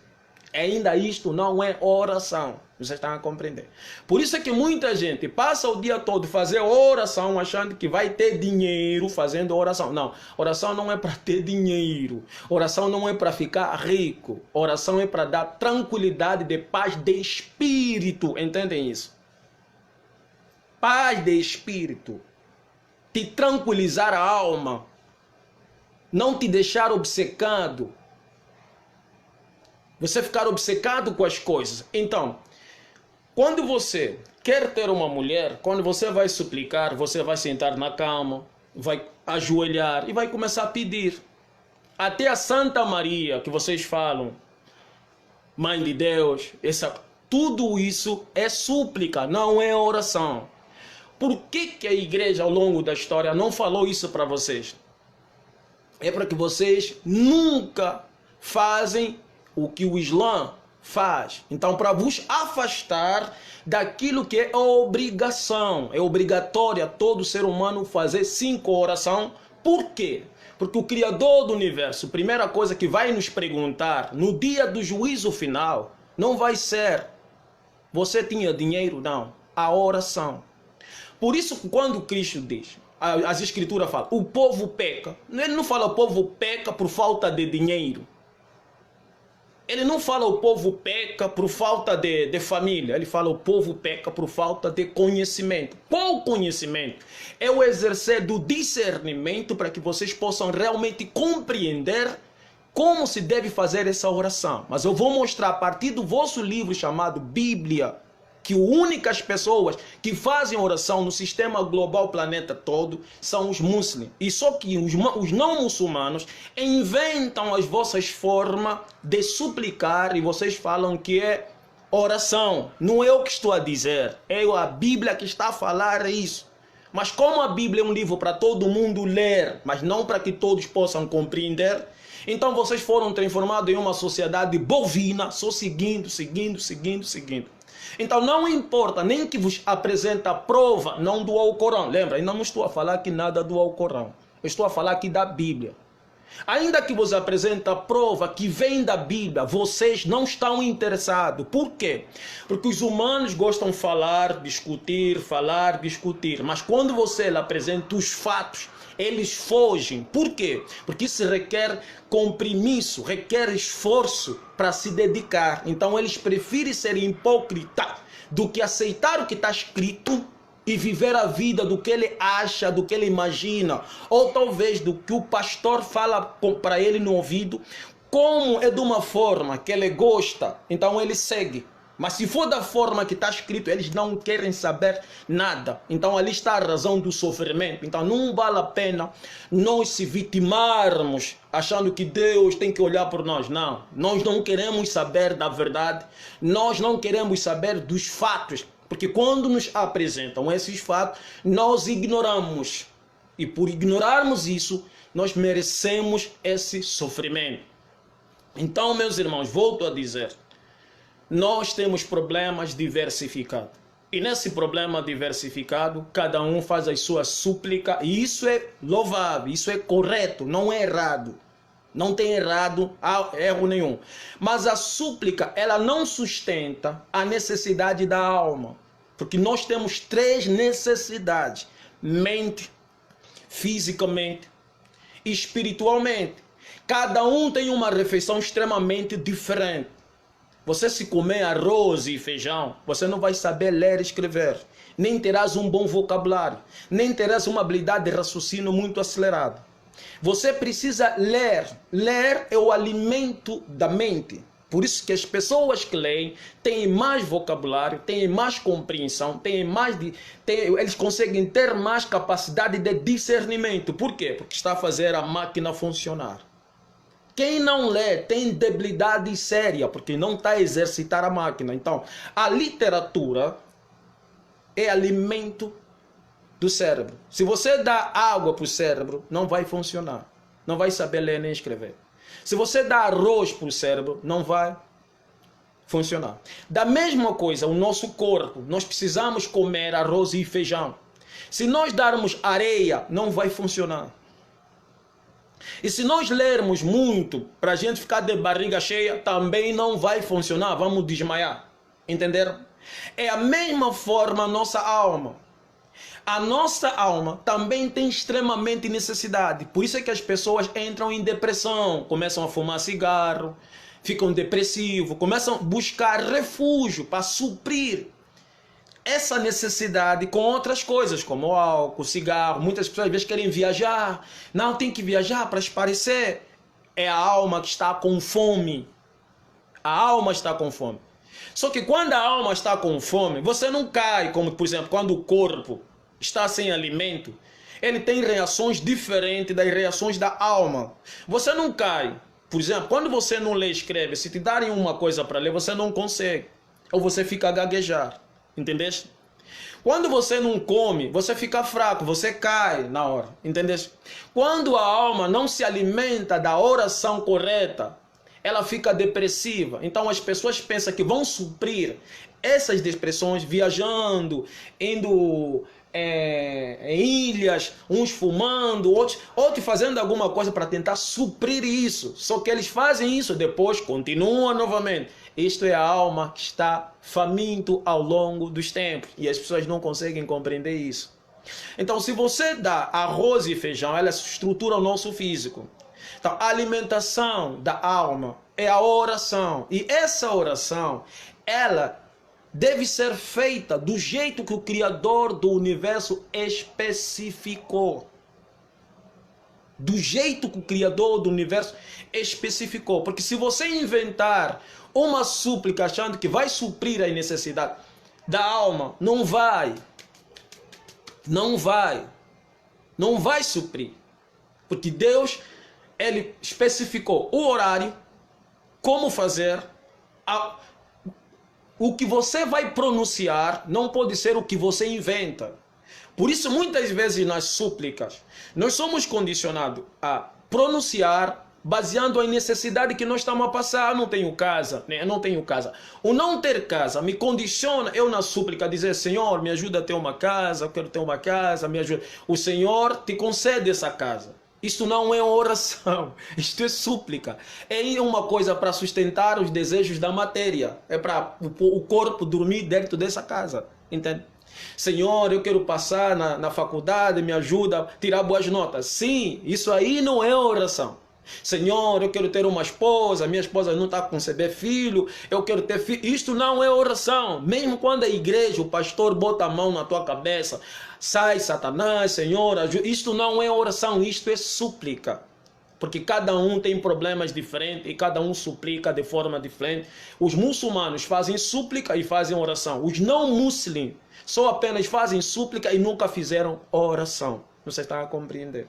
S1: Ainda isto não é oração. Vocês estão a compreender? Por isso é que muita gente passa o dia todo fazendo oração achando que vai ter dinheiro fazendo oração. Não, oração não é para ter dinheiro. Oração não é para ficar rico. Oração é para dar tranquilidade de paz de espírito. Entendem isso? Paz de espírito. Te tranquilizar a alma. Não te deixar obcecado. Você ficar obcecado com as coisas. Então, quando você quer ter uma mulher, quando você vai suplicar, você vai sentar na cama, vai ajoelhar e vai começar a pedir. Até a Santa Maria, que vocês falam, Mãe de Deus, tudo isso é súplica, não é oração. Por que a igreja ao longo da história não falou isso para vocês? É para que vocês nunca fazem o que o Islã faz. Então, para vos afastar daquilo que é obrigação, é obrigatório a todo ser humano fazer 5 orações. Por quê? Porque o Criador do Universo, primeira coisa que vai nos perguntar no dia do juízo final, não vai ser: você tinha dinheiro? Não. A oração. Por isso, quando Cristo diz, as escrituras falam, o povo peca. Ele não fala o povo peca por falta de dinheiro. Ele não fala o povo peca por falta de família. Ele fala o povo peca por falta de conhecimento. Qual conhecimento? É o exercer do discernimento para que vocês possam realmente compreender como se deve fazer essa oração. Mas eu vou mostrar a partir do vosso livro chamado Bíblia, que únicas pessoas que fazem oração no sistema global, planeta todo, são os muçulmanos. E só que os não muçulmanos inventam as vossas formas de suplicar e vocês falam que é oração. Não é eu que estou a dizer, é a Bíblia que está a falar isso. Mas como a Bíblia é um livro para todo mundo ler, mas não para que todos possam compreender, então vocês foram transformados em uma sociedade bovina, só seguindo. Então não importa nem que vos apresente a prova, não do Alcorão. Lembra, ainda não estou a falar aqui nada do Alcorão. Eu estou a falar aqui da Bíblia. Ainda que vos apresente a prova que vem da Bíblia, vocês não estão interessados. Por quê? Porque os humanos gostam de falar, discutir. Mas quando você lhe apresenta os fatos, eles fogem. Por quê? Porque isso requer compromisso, requer esforço para se dedicar. Então eles preferem ser hipócritas do que aceitar o que está escrito e viver a vida do que ele acha, do que ele imagina, ou talvez do que o pastor fala para ele no ouvido, como é de uma forma que ele gosta, então ele segue. Mas se for da forma que está escrito, eles não querem saber nada. Então ali está a razão do sofrimento. Então não vale a pena nós se vitimarmos achando que Deus tem que olhar por nós. Não, nós não queremos saber da verdade. Nós não queremos saber dos fatos. Porque quando nos apresentam esses fatos, nós ignoramos. E por ignorarmos isso, nós merecemos esse sofrimento. Então, meus irmãos, volto a dizer, nós temos problemas diversificados. E nesse problema diversificado, cada um faz as suas súplicas. E isso é louvável, isso é correto, não é errado. Não tem errado, erro nenhum. Mas a súplica, ela não sustenta a necessidade da alma. Porque nós temos 3 necessidades. Mente, fisicamente e espiritualmente. Cada um tem uma refeição extremamente diferente. Você se comer arroz e feijão, você não vai saber ler e escrever. Nem terás um bom vocabulário. Nem terás uma habilidade de raciocínio muito acelerada. Você precisa ler. Ler é o alimento da mente. Por isso que as pessoas que leem têm mais vocabulário, têm mais compreensão, eles conseguem ter mais capacidade de discernimento. Por quê? Porque está a fazer a máquina funcionar. Quem não lê tem debilidade séria, porque não está a exercitar a máquina. Então, a literatura é alimento do cérebro. Se você dá água para o cérebro, não vai funcionar. Não vai saber ler nem escrever. Se você dá arroz para o cérebro, não vai funcionar. Da mesma coisa, o nosso corpo, nós precisamos comer arroz e feijão. Se nós darmos areia, não vai funcionar. E se nós lermos muito, para a gente ficar de barriga cheia, também não vai funcionar, vamos desmaiar. Entenderam? É a mesma forma a nossa alma. A nossa alma também tem extremamente necessidade. Por isso é que as pessoas entram em depressão, começam a fumar cigarro, ficam depressivos, começam a buscar refúgio para suprir essa necessidade com outras coisas, como álcool, cigarro. Muitas pessoas às vezes querem viajar. Não, tem que viajar para espairecer. É a alma que está com fome. A alma está com fome. Só que quando a alma está com fome, você não cai, como por exemplo, quando o corpo está sem alimento, ele tem reações diferentes das reações da alma. Você não cai. Por exemplo, quando você não lê e escreve, se te darem uma coisa para ler, você não consegue. Ou você fica a gaguejar. Entendeste? Quando você não come, você fica fraco, você cai na hora. Entendeste? Quando a alma não se alimenta da oração correta, ela fica depressiva. Então as pessoas pensam que vão suprir essas depressões viajando, indo em ilhas, uns fumando, outros fazendo alguma coisa para tentar suprir isso. Só que eles fazem isso, depois continuam novamente. Isto é a alma que está faminto ao longo dos tempos. E as pessoas não conseguem compreender isso. Então, se você dá arroz e feijão, ela estrutura o nosso físico. Então, a alimentação da alma é a oração. E essa oração, ela deve ser feita do jeito que o Criador do universo especificou. Do jeito que o Criador do universo especificou. Porque se você inventar uma súplica achando que vai suprir a necessidade da alma, não vai. Não vai. Não vai suprir. Porque Deus, ele especificou o horário, como fazer, o que você vai pronunciar não pode ser o que você inventa. Por isso, muitas vezes nas súplicas, nós somos condicionados a pronunciar baseando a necessidade que nós estamos a passar. Eu não tenho casa, né? Eu não tenho casa. O não ter casa me condiciona, eu na súplica, a dizer: Senhor, me ajuda a ter uma casa, eu quero ter uma casa, me ajuda. O Senhor te concede essa casa. Isto não é oração, isto é súplica. É uma coisa para sustentar os desejos da matéria. É para o corpo dormir dentro dessa casa. Entende? Senhor, eu quero passar na faculdade, me ajuda a tirar boas notas. Sim, isso aí não é oração. Senhor, eu quero ter uma esposa, minha esposa não está a conceber filho, eu quero ter filho. Isto não é oração. Mesmo quando a igreja, o pastor bota a mão na tua cabeça, sai Satanás, Senhor, ajuda. Isto não é oração, isto é súplica. Porque cada um tem problemas diferentes e cada um suplica de forma diferente. Os muçulmanos fazem súplica e fazem oração. Os não muçulmanos só apenas fazem súplica e nunca fizeram oração. Você está a compreender?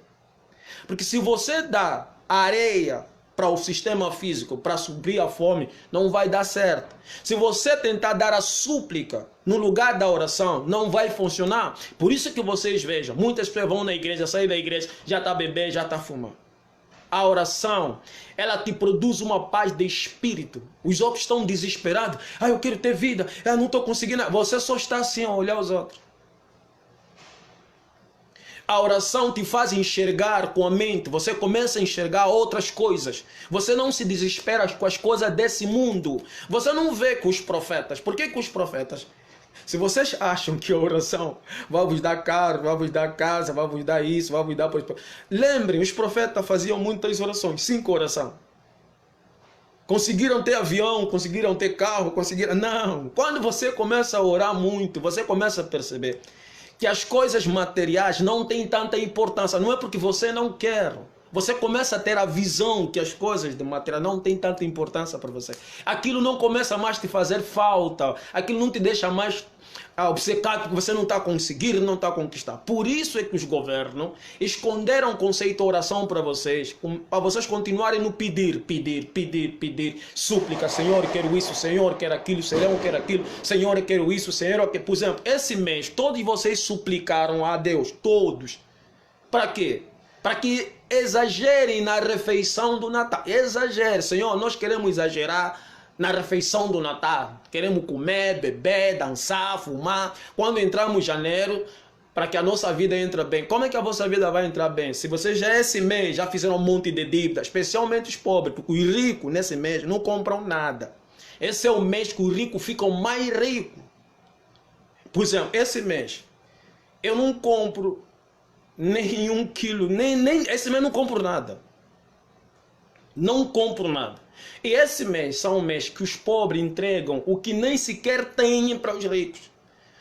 S1: Porque se você dá areia para o sistema físico, para suprir a fome, não vai dar certo. Se você tentar dar a súplica no lugar da oração, não vai funcionar. Por isso que vocês vejam, muitas pessoas vão na igreja, saem da igreja, já está bebendo, já está fumando. A oração, ela te produz uma paz de espírito. Os outros estão desesperados. Ah, eu quero ter vida, eu não estou conseguindo. Você só está assim a olhar os outros. A oração te faz enxergar com a mente. Você começa a enxergar outras coisas. Você não se desespera com as coisas desse mundo. Você não vê com os profetas. Por que com os profetas? Se vocês acham que a oração vai vos dar carro, vai vos dar casa, vai vos dar isso, vai vos dar... Lembrem, os profetas faziam muitas orações. 5 orações. Conseguiram ter avião, conseguiram ter carro, conseguiram... Não. Quando você começa a orar muito, você começa a perceber que as coisas materiais não têm tanta importância. Não é porque você não quer. você começa a ter a visão que as coisas de matéria não têm tanta importância para você. Aquilo não começa mais a te fazer falta, aquilo não te deixa mais obcecado porque você não está conseguindo, não está conquistando. Por isso é que os governos esconderam o conceito de oração para vocês continuarem no pedir, súplica, Senhor, quero isso, Senhor, quero aquilo, Senhor, quero aquilo, Senhor, quero isso, Senhor, quero... Por exemplo, esse mês, todos vocês suplicaram a Deus, todos. Para quê? Para que exagerem na refeição do Natal. Exagere, Senhor, nós queremos exagerar na refeição do Natal. Queremos comer, beber, dançar, fumar. Quando entramos em janeiro, para que a nossa vida entre bem. Como é que a vossa vida vai entrar bem? Se vocês já esse mês já fizeram um monte de dívida, especialmente os pobres, porque os ricos nesse mês não compram nada. Esse é o mês que os ricos ficam mais ricos. Por exemplo, esse mês, eu não compro nem 1 quilo, nem esse mês não compro nada. Não compro nada. E esse mês são um mês que os pobres entregam o que nem sequer têm para os ricos.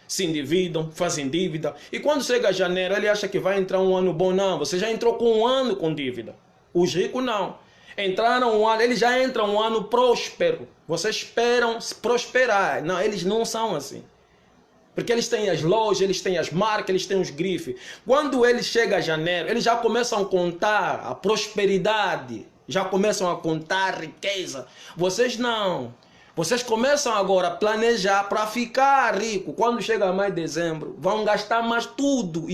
S1: Se endividam, fazem dívida. E quando chega janeiro, ele acha que vai entrar um ano bom. Não, você já entrou com um ano com dívida. Os ricos não. Entraram um ano, eles já entram um ano próspero. Vocês esperam prosperar. Não, eles não são assim. Porque eles têm as lojas, eles têm as marcas, eles têm os grifes. Quando eles chegam a janeiro, eles já começam a contar a prosperidade. Já começam a contar a riqueza. Vocês não. Vocês começam agora a planejar para ficar rico. Quando chega mais dezembro, vão gastar mais tudo.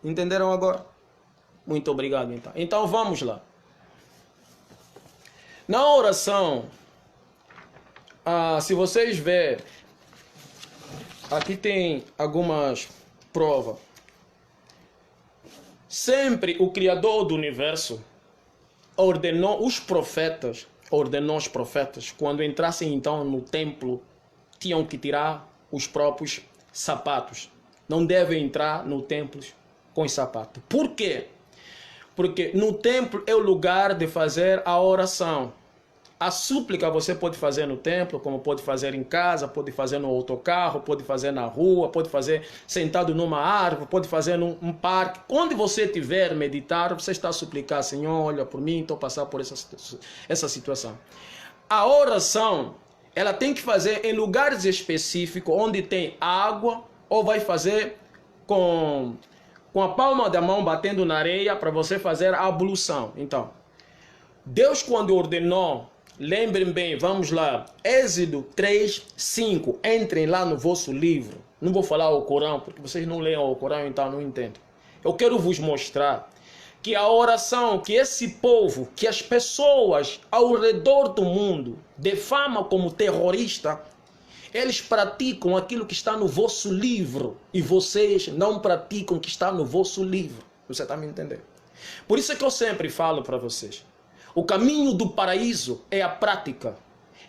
S1: Entenderam agora? Muito obrigado, então. Então vamos lá. Na oração, se vocês verem, aqui tem algumas provas. Sempre o Criador do Universo ordenou os profetas, quando entrassem então no templo, tinham que tirar os próprios sapatos. Não devem entrar no templo com os sapatos. Por quê? Porque no templo é o lugar de fazer a oração. A súplica você pode fazer no templo, como pode fazer em casa, pode fazer no autocarro, pode fazer na rua, pode fazer sentado numa árvore, pode fazer num parque. Onde você estiver meditar, você está a suplicar, Senhor, olha por mim, estou passando por essa situação. A oração, ela tem que fazer em lugares específicos, onde tem água, ou vai fazer com a palma da mão batendo na areia para você fazer a ablução. Então, Deus quando ordenou, lembrem bem, vamos lá, Êxodo 3:5, entrem lá no vosso livro. Não vou falar o Corão, porque vocês não leem o Corão, então não entendem. Eu quero vos mostrar que a oração, que esse povo, que as pessoas ao redor do mundo defamam como terrorista, eles praticam aquilo que está no vosso livro e vocês não praticam o que está no vosso livro. Você está me entendendo? Por isso é que eu sempre falo para vocês. O caminho do paraíso é a prática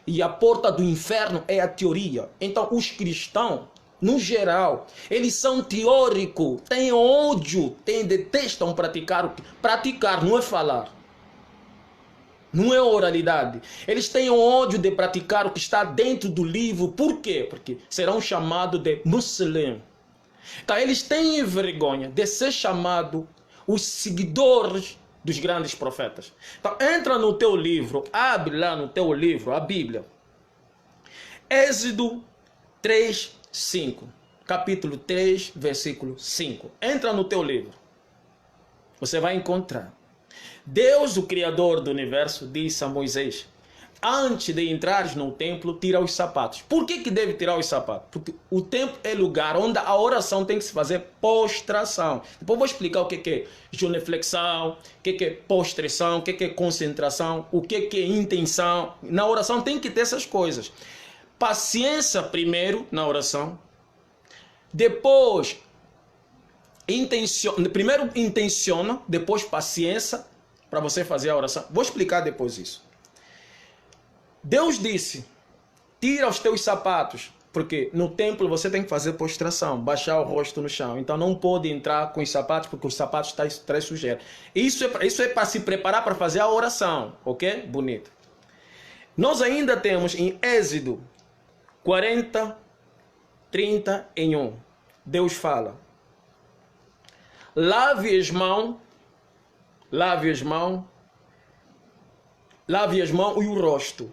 S1: e a porta do inferno é a teoria. Então os cristãos, no geral, eles são teóricos, têm ódio, detestam praticar. Praticar não é falar. Não é oralidade. Eles têm ódio de praticar o que está dentro do livro. Por quê? Porque serão chamados de muçulmanos. Então eles têm vergonha de ser chamados os seguidores dos grandes profetas. Então entra no teu livro, abre lá no teu livro, a Bíblia. Êxodo 3:5. Capítulo 3, versículo 5. Entra no teu livro. Você vai encontrar. Deus, o Criador do Universo, disse a Moisés: antes de entrares no templo, tira os sapatos. Por que deve tirar os sapatos? Porque o templo é lugar onde a oração tem que se fazer postração. Depois vou explicar o que é genuflexão, o que é postração, o que é concentração, o que é intenção. Na oração tem que ter essas coisas. Paciência primeiro na oração. Depois, primeiro intenciona, depois paciência para você fazer a oração. Vou explicar depois isso. Deus disse, tira os teus sapatos, porque no templo você tem que fazer postração, baixar o rosto no chão. Então não pode entrar com os sapatos, porque os sapatos trazem sujeira. Isso é para se preparar para fazer a oração, ok? Bonito. Nós ainda temos em Êxodo 40:31, Deus fala: lave as mãos lave as mãos e o rosto.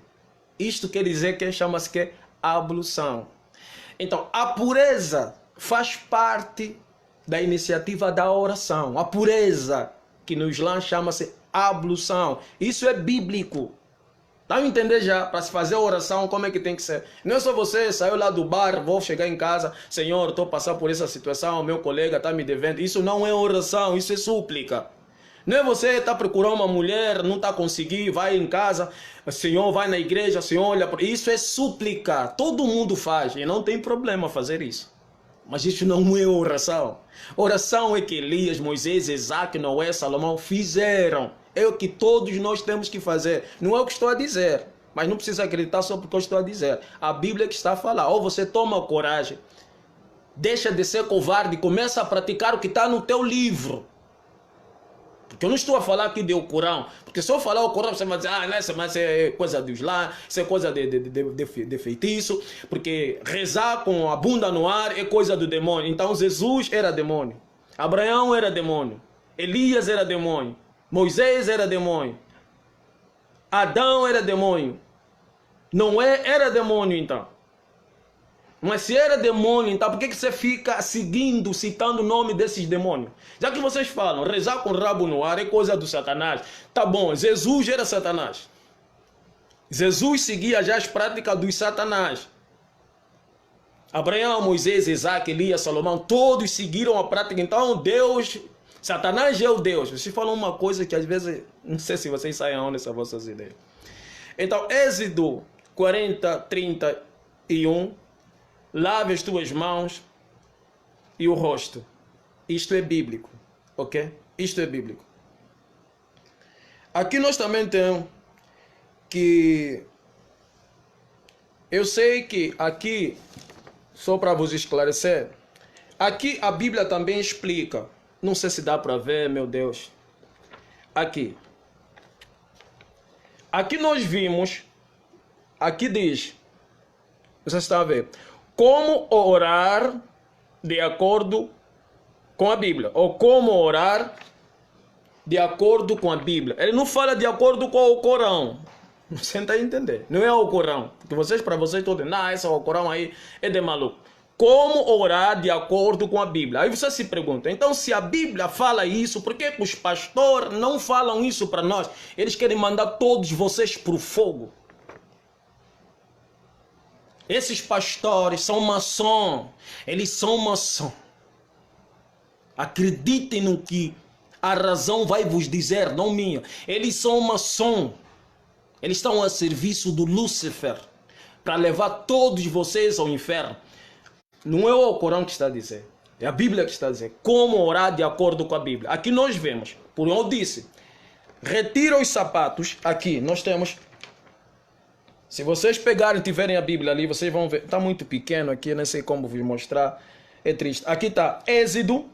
S1: Isto quer dizer que chama-se que ablução. Então, a pureza faz parte da iniciativa da oração. A pureza, que no Islã chama-se ablução. Isso é bíblico. Estão a entender já? Para se fazer a oração, como é que tem que ser? Não é só você saiu lá do bar, vou chegar em casa, Senhor, estou passando por essa situação, meu colega está me devendo. Isso não é oração, isso é súplica. Não é você estar procurando uma mulher, não está conseguindo, vai em casa, Senhor, vai na igreja, Senhor, olha. Isso é súplica. Todo mundo faz e não tem problema fazer isso. Mas isso não é oração. Oração é que Elias, Moisés, Isaac, Noé, Salomão fizeram. É o que todos nós temos que fazer. Não é o que estou a dizer. Mas não precisa acreditar só porque eu estou a dizer. A Bíblia que está a falar. Ou você toma coragem, deixa de ser covarde e começa a praticar o que está no teu livro. Porque eu não estou a falar aqui do Corão. Porque se eu falar o Corão, você vai dizer, mas é coisa do Islã, isso é coisa de feitiço. Porque rezar com a bunda no ar é coisa do demônio. Então Jesus era demônio. Abraão era demônio. Elias era demônio. Moisés era demônio. Adão era demônio. Noé era demônio, então. Mas se era demônio, então por que você fica seguindo, citando o nome desses demônios? Já que vocês falam, rezar com o rabo no ar é coisa do Satanás. Tá bom, Jesus era Satanás. Jesus seguia já as práticas dos Satanás. Abraão, Moisés, Isaac, Elias, Salomão, todos seguiram a prática. Então Deus, Satanás é o Deus. Vocês falam uma coisa que às vezes, não sei se vocês saem aonde essas vossas ideias. Então, Êxodo 40, 31... Lave as tuas mãos e o rosto. Isto é bíblico, ok? Isto é bíblico. Aqui nós também temos que... Eu sei que aqui, só para vos esclarecer, aqui a Bíblia também explica. Não sei se dá para ver, meu Deus. Aqui. Aqui nós vimos, aqui diz, você está a ver, como orar de acordo com a Bíblia. Ou como orar de acordo com a Bíblia. Ele não fala de acordo com o Corão. Você não está a entender. Não é o Corão. Porque para vocês todos, não, esse é o Corão aí, é de maluco. Como orar de acordo com a Bíblia. Aí você se pergunta, então se a Bíblia fala isso, por que os pastores não falam isso para nós? Eles querem mandar todos vocês para o fogo. Esses pastores são maçons. Eles são maçons. Acreditem no que a razão vai vos dizer, não minha. Eles são maçons. Eles estão a serviço do Lúcifer para levar todos vocês ao inferno. Não é o Corão que está a dizer. É a Bíblia que está a dizer. Como orar de acordo com a Bíblia. Aqui nós vemos. Por onde eu disse. Retira os sapatos. Aqui nós temos... Se vocês pegarem e tiverem a Bíblia ali, vocês vão ver. Está muito pequeno aqui, eu não sei como vos mostrar. É triste. Aqui está Êxodo.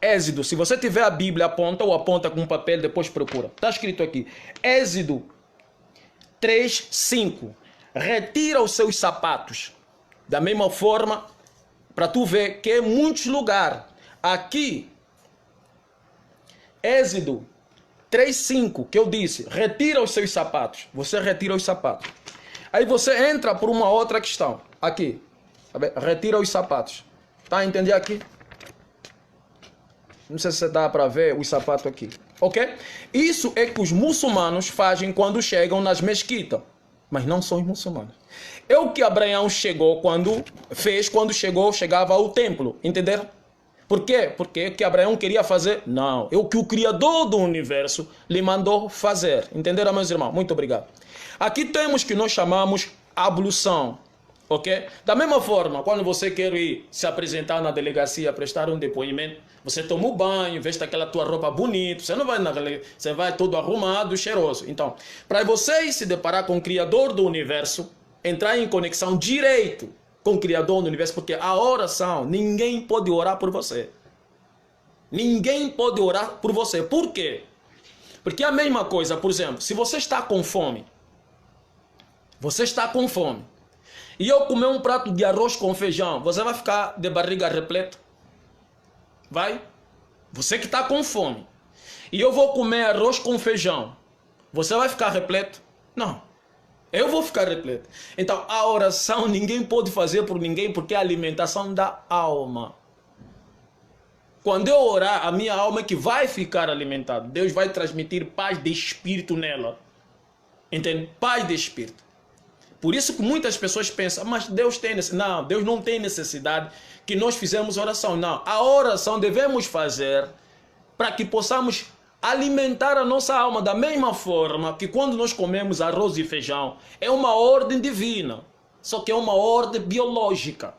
S1: Êxodo. Se você tiver a Bíblia, aponta ou aponta com um papel, depois procura. Está escrito aqui. Êxodo 3, 5. Retira os seus sapatos. Da mesma forma, para tu ver que em muitos lugares. Aqui, Êxodo 3:5, que eu disse, retira os seus sapatos. Você retira os sapatos. Aí você entra por uma outra questão. Aqui, retira os sapatos. Tá a entender aqui? Não sei se dá para ver os sapatos aqui. Ok? Isso é que os muçulmanos fazem quando chegam nas mesquitas. Mas não são os muçulmanos. É o que Abraão chegava ao templo. Entenderam? Por quê? Porque o que Abraão queria fazer? Não. É o que o Criador do universo lhe mandou fazer. Entenderam, meus irmãos? Muito obrigado. Aqui temos que nós chamamos ablução. Ok? Da mesma forma, quando você quer ir se apresentar na delegacia, prestar um depoimento, você toma o banho, veste aquela tua roupa bonita, você não vai você vai todo arrumado, cheiroso. Então, para você se deparar com o Criador do universo, entrar em conexão direito com o Criador do universo, porque a oração, ninguém pode orar por você. Ninguém pode orar por você. Por quê? Porque é a mesma coisa, por exemplo, se você está com fome, e eu comer um prato de arroz com feijão, você vai ficar de barriga repleta? Vai? Você que está com fome. e eu vou comer arroz com feijão, você vai ficar repleto? Não. Eu vou ficar repleto. Então, a oração ninguém pode fazer por ninguém, porque é a alimentação da alma. Quando eu orar, a minha alma é que vai ficar alimentada. Deus vai transmitir paz de espírito nela. Entende? Paz de espírito. Por isso que muitas pessoas pensam, mas Deus tem necessidade. Não, Deus não tem necessidade que nós fizemos oração. Não, a oração devemos fazer para que possamos alimentar a nossa alma da mesma forma que quando nós comemos arroz e feijão, é uma ordem divina, só que é uma ordem biológica.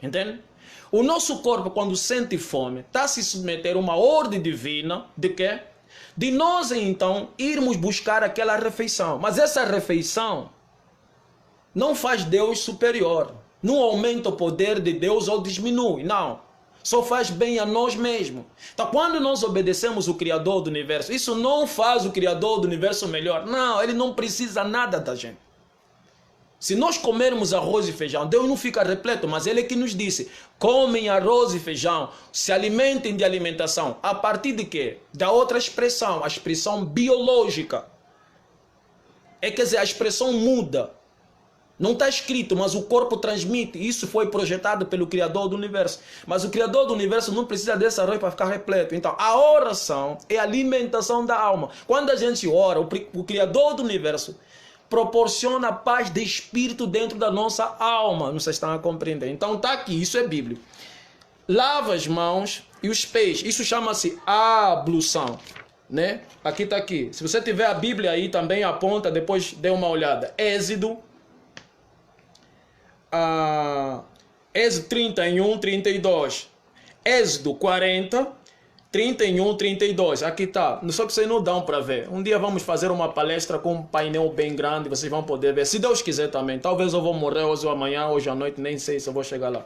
S1: Entende? O nosso corpo, quando sente fome, está a se submeter a uma ordem divina de quê? De nós, então, irmos buscar aquela refeição. Mas essa refeição não faz Deus superior. Não aumenta o poder de Deus ou diminui. Não. Só faz bem a nós mesmos. Então, quando nós obedecemos o Criador do Universo, isso não faz o Criador do Universo melhor. Não, ele não precisa nada da gente. Se nós comermos arroz e feijão, Deus não fica repleto, mas Ele é que nos disse, comem arroz e feijão, se alimentem de alimentação. A partir de quê? Da outra expressão, a expressão biológica. Quer dizer, a expressão muda. Não está escrito, mas o corpo transmite. Isso foi projetado pelo Criador do Universo. Mas o Criador do Universo não precisa desse arroz para ficar repleto. Então, a oração é a alimentação da alma. Quando a gente ora, o Criador do Universo proporciona paz de espírito dentro da nossa alma. Não sei se estão a compreender. Então está aqui, isso é bíblico. Lava as mãos e os pés. Isso chama-se ablução. Né? Aqui está aqui. Se você tiver a Bíblia aí também, aponta, depois dê uma olhada. Êxodo 31, 32. Êxodo 40, 31, 32. Aqui está. Só que vocês não dão para ver. Um dia vamos fazer uma palestra com um painel bem grande. Vocês vão poder ver. Se Deus quiser também. Talvez eu vou morrer hoje ou amanhã, hoje à noite. Nem sei se eu vou chegar lá.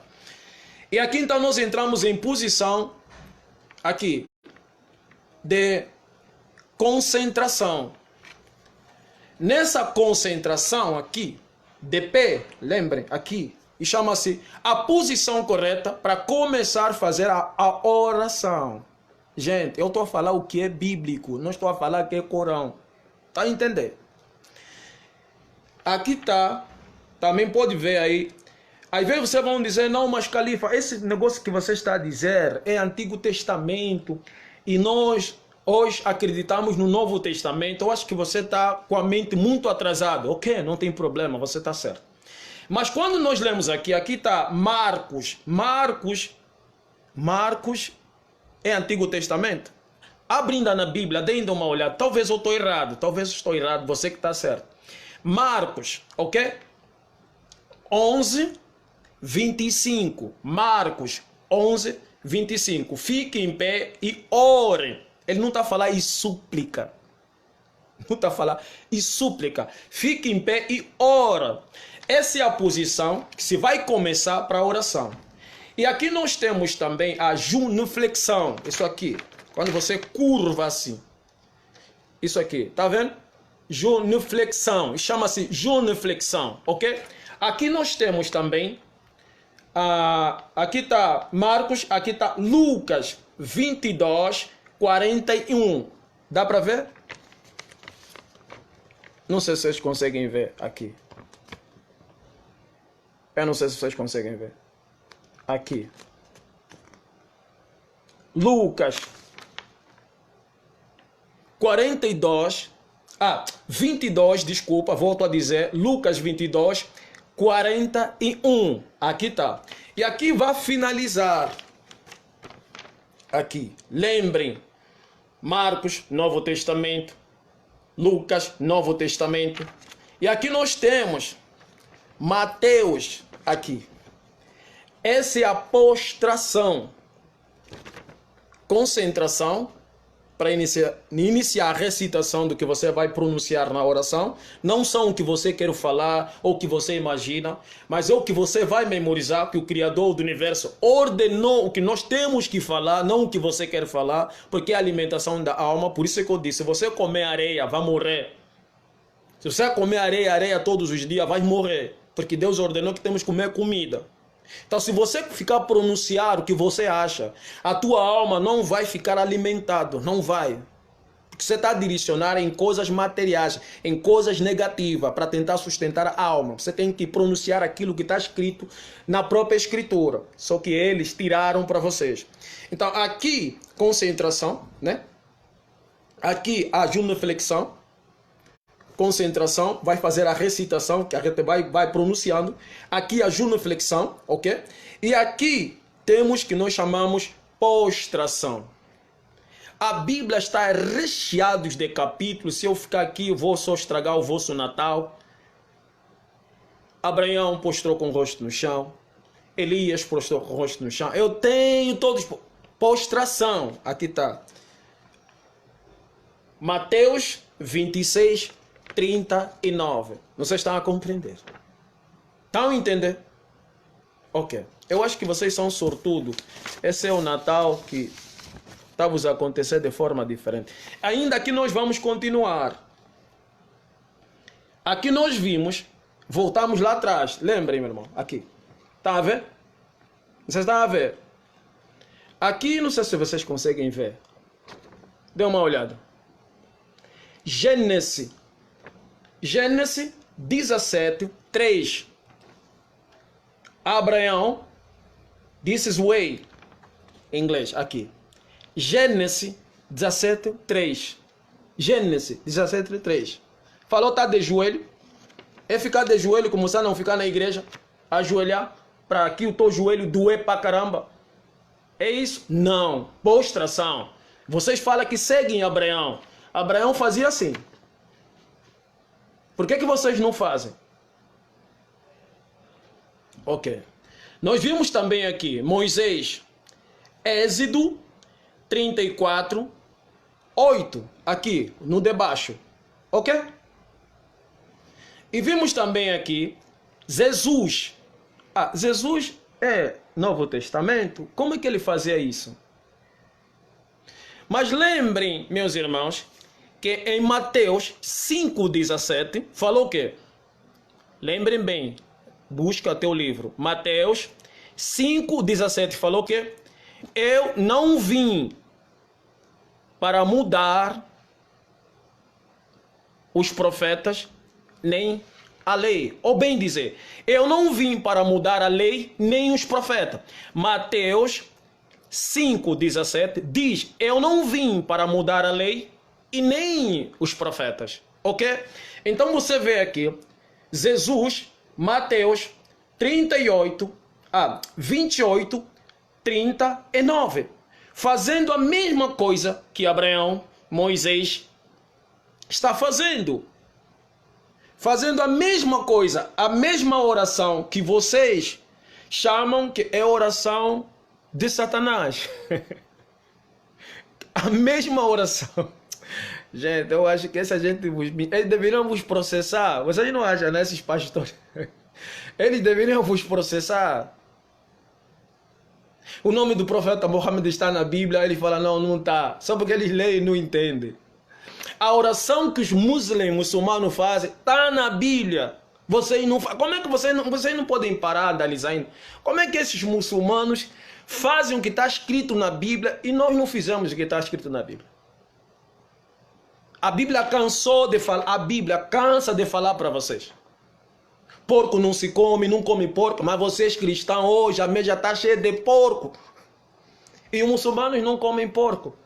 S1: E aqui então nós entramos em posição aqui de concentração. Nessa concentração aqui, de pé, lembrem, aqui. E chama-se a posição correta para começar a fazer a oração. Gente, eu estou a falar o que é bíblico, não estou a falar que é Corão. Está a entender? Aqui está, também pode ver aí. Às vezes vocês vão dizer, não, mas Califa, esse negócio que você está a dizer é Antigo Testamento e nós hoje acreditamos no Novo Testamento. Eu acho que você está com a mente muito atrasada. Ok, não tem problema, você está certo. Mas quando nós lemos aqui está Marcos. Marcos é Antigo Testamento? Abrindo na Bíblia, deem uma olhada. Talvez eu estou errado, você que está certo. Marcos, ok? 11, 25. Marcos 11, 25. Fique em pé e ore. Ele não está a falar e súplica. Não está a falar e súplica. Fique em pé e ora. Essa é a posição que se vai começar para a oração. E aqui nós temos também a genuflexão. Isso aqui. Quando você curva assim. Isso aqui. Tá vendo? Genuflexão. Chama-se genuflexão. Ok? Aqui nós temos também. Aqui está Marcos. Aqui está Lucas 22, 41. Dá para ver? Não sei se vocês conseguem ver aqui. Eu não sei se vocês conseguem ver. Aqui. Lucas 22, desculpa, volto a dizer. Lucas 22, 41. Aqui está. E aqui vai finalizar. Aqui. Lembrem. Marcos, Novo Testamento. Lucas, Novo Testamento. E aqui nós temos Mateus, aqui. Essa é a postração. Concentração para iniciar a recitação do que você vai pronunciar na oração. Não são o que você quer falar ou o que você imagina, mas é o que você vai memorizar, que o Criador do Universo ordenou o que nós temos que falar, não o que você quer falar, porque é a alimentação da alma. Por isso é que eu disse, se você comer areia, vai morrer. Se você comer areia todos os dias, vai morrer. Porque Deus ordenou que temos que comer comida. Então, se você ficar a pronunciar o que você acha, a tua alma não vai ficar alimentada, não vai. Porque você está a direcionar em coisas materiais, em coisas negativas, para tentar sustentar a alma. Você tem que pronunciar aquilo que está escrito na própria escritura. Só que eles tiraram para vocês. Então, aqui, concentração, né? Aqui, a genuflexão. Concentração, vai fazer a recitação, que a gente vai pronunciando. Aqui, a genuflexão, ok? E aqui, temos que nós chamamos postração. A Bíblia está recheada de capítulos. Se eu ficar aqui, eu vou só estragar o vosso Natal. Abraão postrou com o rosto no chão. Elias postrou com o rosto no chão. Eu tenho todos. Postração. Aqui está. Mateus 26, 39. Vocês estão a compreender? Estão a entender? Ok. Eu acho que vocês são sortudos. Esse é o Natal que está a acontecer de forma diferente. Ainda aqui nós vamos continuar. Aqui nós vimos, voltamos lá atrás. Lembrem, meu irmão, aqui. Está a ver? Vocês estão a ver? Aqui, não sei se vocês conseguem ver. Dê uma olhada. Gênesis 17, 3. Abraão, this is way. Em inglês, aqui. Gênesis 17, 3. Gênesis 17, 3. Falou estar de joelho. É ficar de joelho, começar a não ficar na igreja. Ajoelhar. Para que o teu joelho doer pra caramba. É isso? Não. Postração. Vocês falam que seguem Abraão. Abraão fazia assim. Por que vocês não fazem? Ok. Nós vimos também aqui Moisés. Êxodo 34, 8, aqui, no debaixo, ok? E vimos também aqui, Jesus. Jesus é Novo Testamento, como é que ele fazia isso? Mas lembrem, meus irmãos, que em Mateus 5,17, falou o quê? Lembrem bem, busca teu livro, Mateus 5,17, falou o quê? Eu não vim para mudar os profetas nem a lei. Ou bem dizer, eu não vim para mudar a lei nem os profetas. Mateus 5,17 diz, eu não vim para mudar a lei e nem os profetas. Ok? Então você vê aqui, Jesus, Mateus 28, 39. Fazendo a mesma coisa que Abraão, Moisés está fazendo. Fazendo a mesma coisa, a mesma oração que vocês chamam que é oração de Satanás. A mesma oração. Gente, eu acho que essa gente... Eles deveriam vos processar. Vocês não acham, né, esses pastores? Eles deveriam vos processar. O nome do profeta Mohammed está na Bíblia, ele fala, não está. Só porque eles leem e não entendem. A oração que os muçulmanos fazem está na Bíblia. Vocês não, como é que vocês não podem parar de analisar? Como é que esses muçulmanos fazem o que está escrito na Bíblia e nós não fizemos o que está escrito na Bíblia? A Bíblia cansou de falar, a Bíblia cansa de falar para vocês. Porco não se come, não come porco, mas vocês cristãos hoje, a mesa está cheia de porco. E os muçulmanos não comem porco.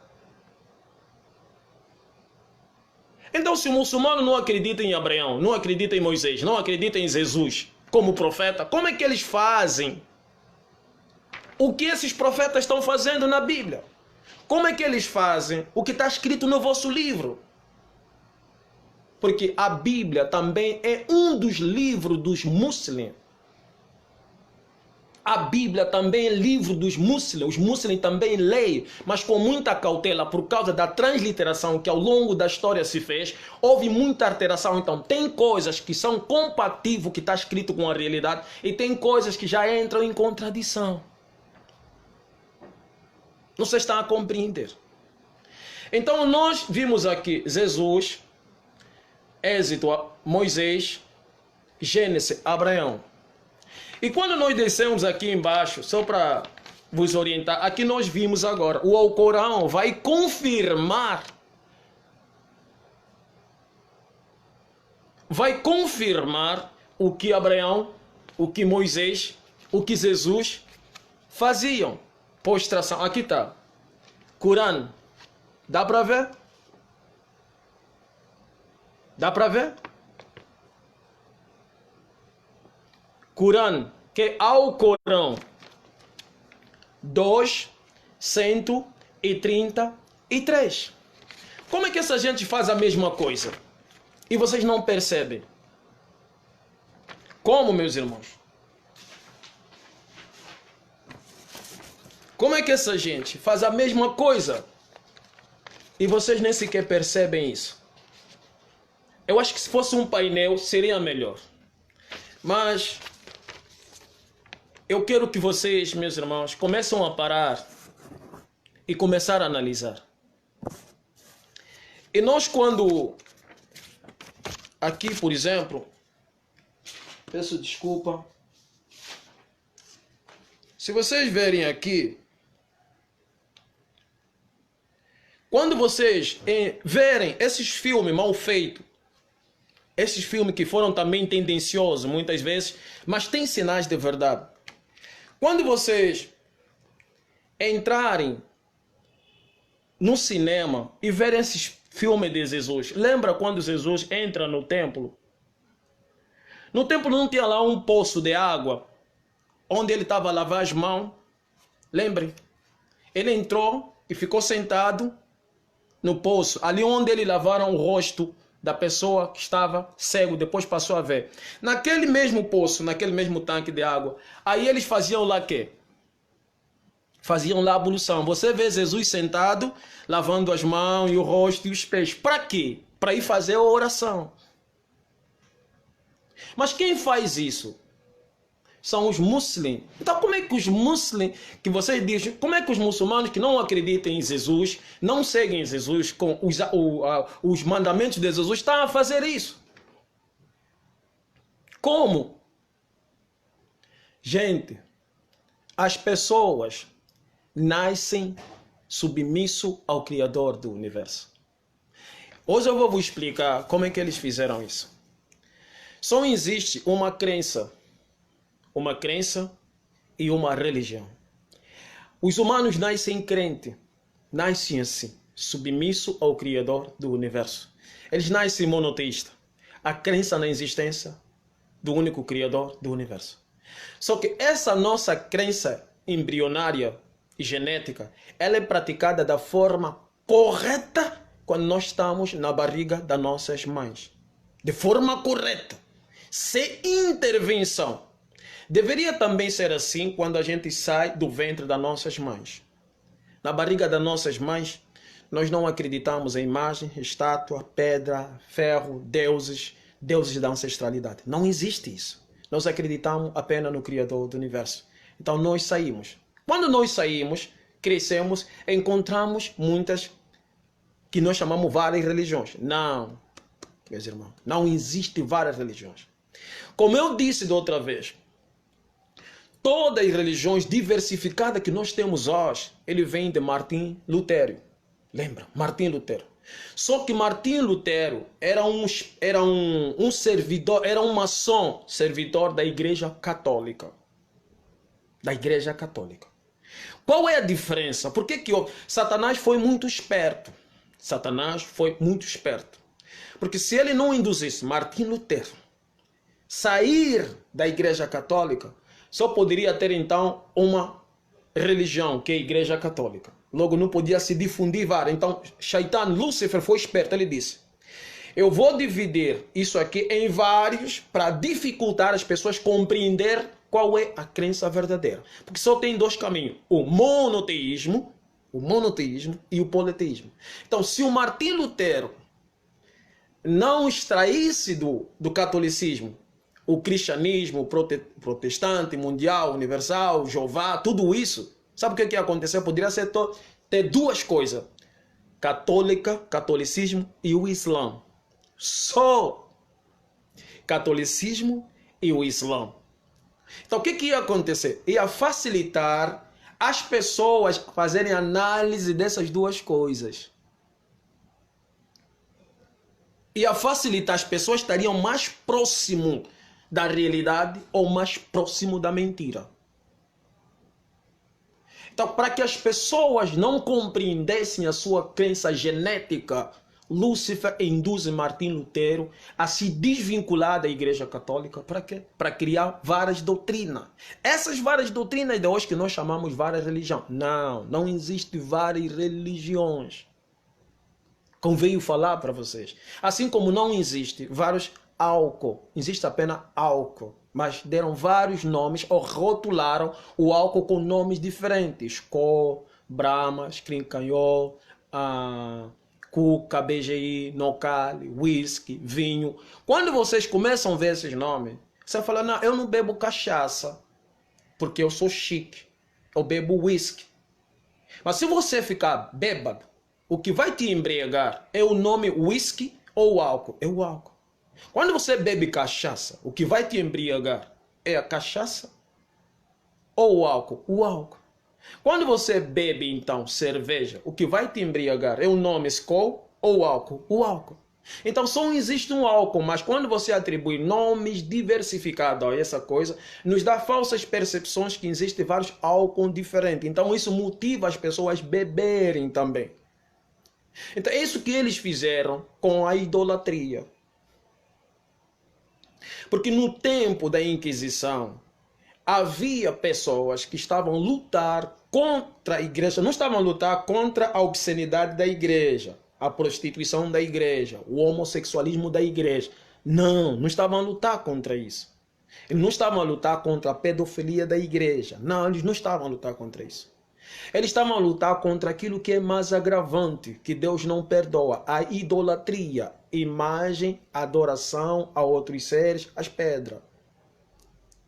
S1: Então, se o muçulmano não acredita em Abraão, não acredita em Moisés, não acredita em Jesus como profeta, como é que eles fazem o que esses profetas estão fazendo na Bíblia? Como é que eles fazem o que está escrito no vosso livro? Porque a Bíblia também é um dos livros dos muçulmanos. A Bíblia também é livro dos muçulmanos. Os muçulmanos também leem, mas com muita cautela por causa da transliteração que ao longo da história se fez. Houve muita alteração, então tem coisas que são compatíveis com o que está escrito com a realidade e tem coisas que já entram em contradição. Não se está a compreender. Então nós vimos aqui Jesus, Êxodo, Moisés, Gênesis, Abraão. E quando nós descemos aqui embaixo, só para vos orientar, aqui nós vimos agora, o Alcorão vai confirmar o que Abraão, o que Moisés, o que Jesus faziam. Prostração, aqui está. Corão. Dá para ver? Dá para ver? Corão, que é Alcorão 2:133. Como é que essa gente faz a mesma coisa? E vocês não percebem? Como, meus irmãos? Como é que essa gente faz a mesma coisa? E vocês nem sequer percebem isso. Eu acho que se fosse um painel seria melhor. Mas eu quero que vocês, meus irmãos, comecem a parar e começar a analisar. E nós quando... Aqui, por exemplo, peço desculpa. Se vocês verem aqui, quando vocês verem esses filmes mal feitos, esses filmes que foram também tendenciosos muitas vezes, mas tem sinais de verdade. Quando vocês entrarem no cinema e verem esses filmes de Jesus, lembra quando Jesus entra no templo? No templo não tinha lá um poço de água, onde ele estava a lavar as mãos? Lembre? Ele entrou e ficou sentado no poço, ali onde ele lavaram o rosto da pessoa que estava cego, depois passou a ver. Naquele mesmo poço, naquele mesmo tanque de água, aí eles faziam lá o quê? Faziam lá a ablução. Você vê Jesus sentado, lavando as mãos e o rosto e os pés. Para quê? Para ir fazer a oração. Mas quem faz isso? São os muçulmanos. Então como é que os muçulmanos, que vocês dizem, como é que os muçulmanos que não acreditam em Jesus, não seguem Jesus com os mandamentos de Jesus, estão a fazer isso? Como? Gente, as pessoas nascem submisso ao Criador do Universo. Hoje eu vou vos explicar como é que eles fizeram isso. Só existe uma crença e uma religião. Os humanos nascem crentes, nascem assim, submisso ao Criador do Universo. Eles nascem monoteístas, a crença na existência do único Criador do Universo. Só que essa nossa crença embrionária e genética, ela é praticada da forma correta quando nós estamos na barriga das nossas mães. De forma correta, sem intervenção. Deveria também ser assim quando a gente sai do ventre das nossas mães. Na barriga das nossas mães, nós não acreditamos em imagem, estátua, pedra, ferro, deuses da ancestralidade. Não existe isso. Nós acreditamos apenas no Criador do Universo. Então nós saímos. Quando nós saímos, crescemos, encontramos muitas que nós chamamos várias religiões. Não, meus irmãos, não existe várias religiões. Como eu disse da outra vez, todas as religiões diversificadas que nós temos hoje, ele vem de Martim Lutero. Lembra? Martim Lutero. Só que Martim Lutero era um servidor, era um maçom, servidor da Igreja Católica. Da Igreja Católica. Qual é a diferença? Por que Satanás foi muito esperto? Satanás foi muito esperto. Porque se ele não induzisse Martim Lutero sair da Igreja Católica, só poderia ter então uma religião, que é a Igreja Católica. Logo não podia se difundir várias. Então, Shaitan, Lúcifer, foi esperto. Ele disse, eu vou dividir isso aqui em vários para dificultar as pessoas compreender qual é a crença verdadeira. Porque só tem dois caminhos. O monoteísmo e o politeísmo. Então, se o Martim Lutero não extraísse do catolicismo o cristianismo, o protestante, mundial, universal, Jeová, tudo isso, sabe o que ia acontecer? Poderia ser ter duas coisas. Catolicismo e o Islã. Só catolicismo e o Islã. Então, o que ia acontecer? Ia facilitar as pessoas fazerem análise dessas duas coisas. Ia facilitar, as pessoas estariam mais próximo da realidade ou mais próximo da mentira. Então, para que as pessoas não compreendessem a sua crença genética, Lúcifer induz Martim Lutero a se desvincular da Igreja Católica. Para quê? Para criar várias doutrinas. Essas várias doutrinas de hoje que nós chamamos várias religiões. Não existe várias religiões. Convenho falar para vocês. Assim como não existe vários álcool, existe apenas álcool. Mas deram vários nomes ou rotularam o álcool com nomes diferentes. Skol, Brahma, Skrincanhol, Cuca, BGI, Nocale, Whisky, Vinho. Quando vocês começam a ver esses nomes, você fala, não, eu não bebo cachaça, porque eu sou chique. Eu bebo whisky. Mas se você ficar bêbado, o que vai te embriagar é o nome whisky ou o álcool? É o álcool. Quando você bebe cachaça, o que vai te embriagar é a cachaça ou o álcool? O álcool. Quando você bebe, então, cerveja, o que vai te embriagar é o nome Skol ou o álcool? O álcool. Então, só existe um álcool, mas quando você atribui nomes diversificados a essa coisa, nos dá falsas percepções que existem vários álcools diferentes. Então, isso motiva as pessoas a beberem também. Então, é isso que eles fizeram com a idolatria. Porque no tempo da Inquisição, havia pessoas que estavam a lutar contra a igreja, não estavam a lutar contra a obscenidade da igreja, a prostituição da igreja, o homossexualismo da igreja. Não estavam a lutar contra isso. Eles não estavam a lutar contra a pedofilia da igreja. Não, eles não estavam a lutar contra isso. Eles estavam a lutar contra aquilo que é mais agravante, que Deus não perdoa, a idolatria, imagem, adoração a outros seres, as pedras.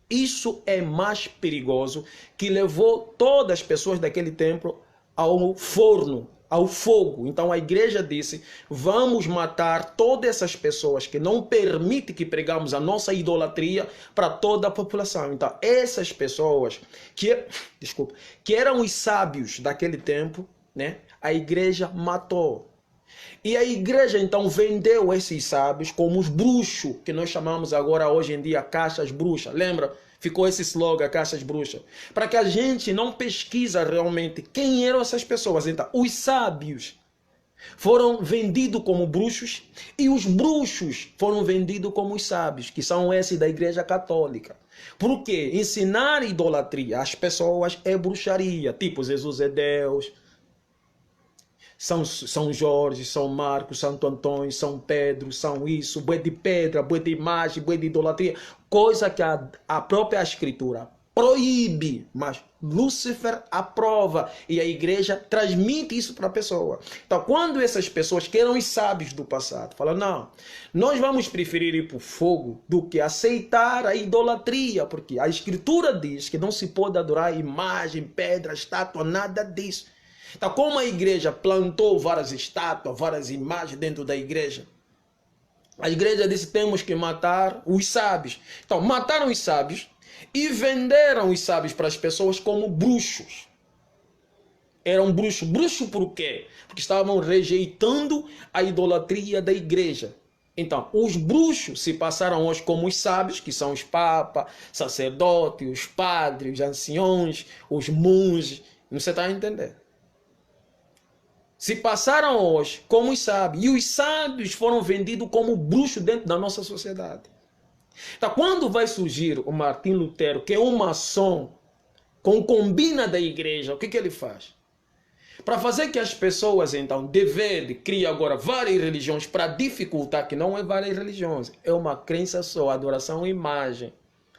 S1: Isso é mais perigoso, que levou todas as pessoas daquele tempo ao forno, ao fogo. Então a igreja disse, vamos matar todas essas pessoas que não permitem que pregamos a nossa idolatria para toda a população. Então essas pessoas que eram os sábios daquele tempo, né, a igreja matou. E a igreja então vendeu esses sábios como os bruxos, que nós chamamos agora hoje em dia caixas bruxas. Lembra? Ficou esse slogan, caixas bruxas. Para que a gente não pesquisa realmente quem eram essas pessoas. Então, os sábios foram vendidos como bruxos e os bruxos foram vendidos como os sábios, que são esses da igreja católica. Por quê? Ensinar idolatria às pessoas é bruxaria. Tipo, Jesus é Deus, São Jorge, São Marcos, Santo Antônio, São Pedro, São isso, boi de pedra, boi de imagem, boi de idolatria, coisa que a própria escritura proíbe, mas Lúcifer aprova e a igreja transmite isso para a pessoa. Então, quando essas pessoas que eram os sábios do passado falam, não, nós vamos preferir ir para o fogo do que aceitar a idolatria, porque a escritura diz que não se pode adorar imagem, pedra, estátua, nada disso. Então, como a igreja plantou várias estátuas, várias imagens dentro da igreja, a igreja disse, temos que matar os sábios. Então, mataram os sábios e venderam os sábios para as pessoas como bruxos. Eram bruxos. Bruxo por quê? Porque estavam rejeitando a idolatria da igreja. Então, os bruxos se passaram hoje como os sábios, que são os papas, sacerdotes, os padres, os anciões, os monges. Não você está entendendo? Se passaram hoje como os sábios. E os sábios foram vendidos como bruxos dentro da nossa sociedade. Então, quando vai surgir o Martim Lutero, que é um maçom, combina da igreja, o que ele faz? Para fazer que as pessoas, então, criam agora várias religiões para dificultar, que não é várias religiões, é uma crença só, adoração à imagem.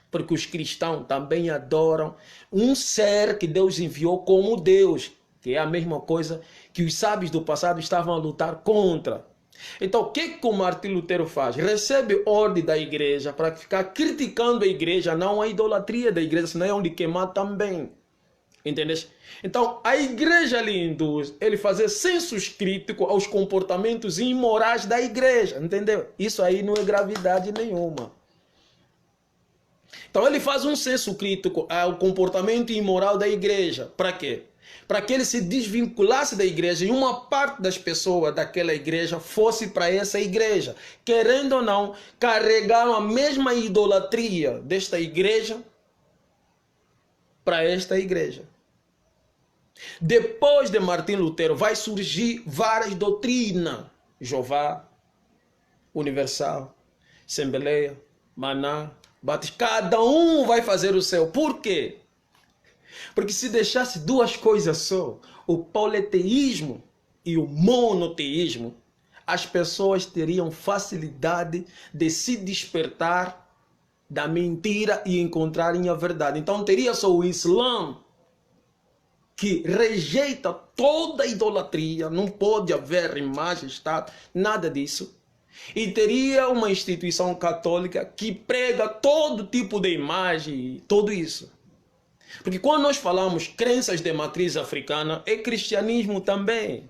S1: Porque os cristãos também adoram um ser que Deus enviou como Deus, que é a mesma coisa que os sábios do passado estavam a lutar contra. Então, o que o Martim Lutero faz? Recebe ordem da igreja para ficar criticando a igreja, não a idolatria da igreja, senão é onde queimar também. Entendeu? Então, a igreja lhe induz ele fazer sensos críticos aos comportamentos imorais da igreja. Entendeu? Isso aí não é gravidade nenhuma. Então ele faz um senso crítico ao comportamento imoral da igreja. Para quê? Para que ele se desvinculasse da igreja e uma parte das pessoas daquela igreja fosse para essa igreja. Querendo ou não, carregaram a mesma idolatria desta igreja para esta igreja. Depois de Martim Lutero vai surgir várias doutrinas. Jeová, Universal, Assembleia, Maná, Batista. Cada um vai fazer o seu. Por quê? Porque se deixasse duas coisas só, o politeísmo e o monoteísmo, as pessoas teriam facilidade de se despertar da mentira e encontrarem a verdade. Então teria só o Islã, que rejeita toda idolatria, não pode haver imagem, estátua, nada disso. E teria uma instituição católica que prega todo tipo de imagem, tudo isso. Porque quando nós falamos crenças de matriz africana, é cristianismo também.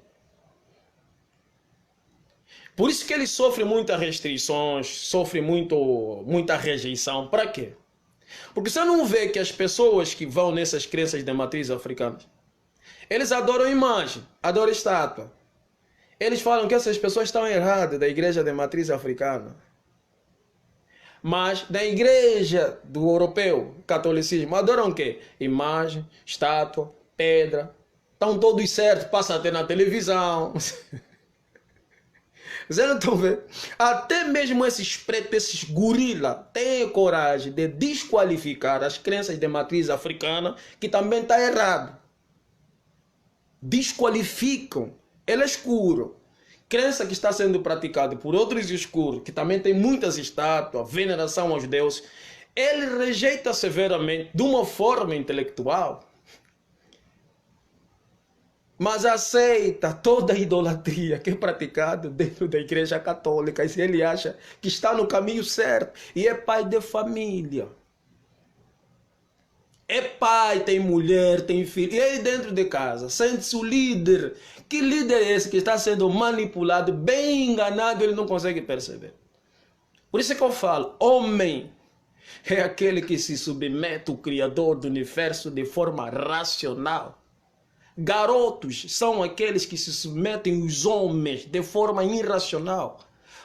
S1: Por isso que ele sofre muitas restrições, sofre muita rejeição. Para quê? Porque você não vê que as pessoas que vão nessas crenças de matriz africana, eles adoram imagem, adoram estátua. Eles falam que essas pessoas estão erradas da igreja de matriz africana. Mas da igreja do europeu, catolicismo, adoram o quê? Imagem, estátua, pedra. Estão todos certos, passa até na televisão. Vocês não estão vendo? Até mesmo esses pretos, esses gorila, têm coragem de desqualificar as crenças de matriz africana, que também está errado. Desqualificam. Ele é escuro. Crença que está sendo praticada por outros escuros, que também tem muitas estátuas, veneração aos deuses, ele rejeita severamente, de uma forma intelectual, mas aceita toda a idolatria que é praticada dentro da igreja católica, e se ele acha que está no caminho certo, e é pai de família. É pai, tem mulher, tem filho, e aí dentro de casa, sente-se o líder. Que líder é esse que está sendo manipulado, bem enganado, ele não consegue perceber? Por isso é que eu falo, homem é aquele que se submete ao Criador do universo de forma racional. Garotos são aqueles que se submetem aos homens de forma irracional.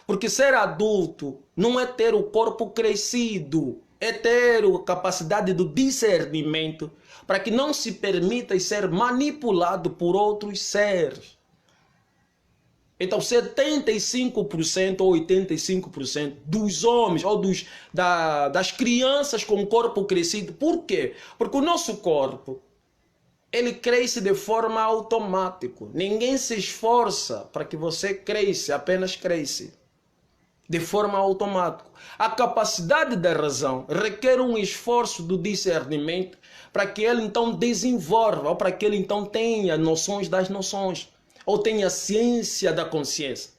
S1: Porque ser adulto não é ter o corpo crescido, é ter a capacidade do discernimento para que não se permita ser manipulado por outros seres. Então 75% ou 85% dos homens ou das crianças com corpo crescido, por quê? Porque o nosso corpo, ele cresce de forma automática. Ninguém se esforça para que você cresça, apenas cresce. De forma automática. A capacidade da razão requer um esforço do discernimento para que ele então desenvolva, ou para que ele então tenha noções das noções, ou tenha ciência da consciência.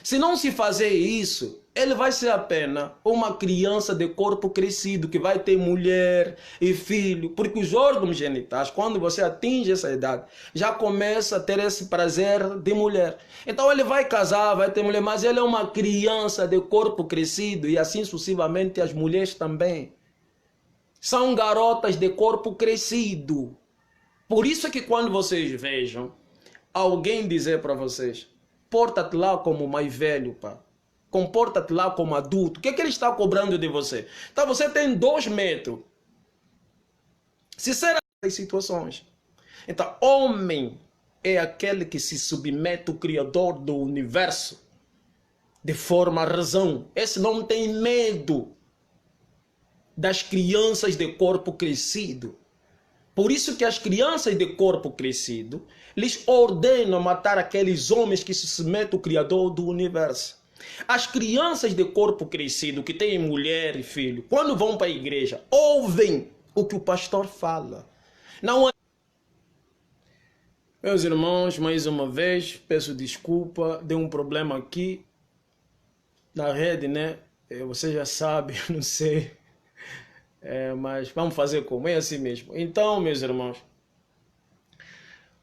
S1: Se não se fazer isso, ele vai ser apenas uma criança de corpo crescido, que vai ter mulher e filho, porque os órgãos genitais, quando você atinge essa idade, já começa a ter esse prazer de mulher. Então ele vai casar, vai ter mulher, mas ele é uma criança de corpo crescido, e assim sucessivamente as mulheres também. São garotas de corpo crescido. Por isso é que quando vocês vejam alguém dizer para vocês, porta-te lá como mais velho, pá. Comporta-te lá como adulto. O que é que ele está cobrando de você? Então você tem 2 metros. Sinceramente, as situações. Então, homem é aquele que se submete ao Criador do universo de forma à razão. Esse não tem medo das crianças de corpo crescido. Por isso que as crianças de corpo crescido lhes ordenam matar aqueles homens que se submetem ao Criador do universo. As crianças de corpo crescido, que têm mulher e filho, quando vão para a igreja, ouvem o que o pastor fala. Não é... Meus irmãos, mais uma vez, peço desculpa, deu um problema aqui na rede, né? Você já sabe, não sei. Mas vamos fazer como? É assim mesmo. Então, meus irmãos,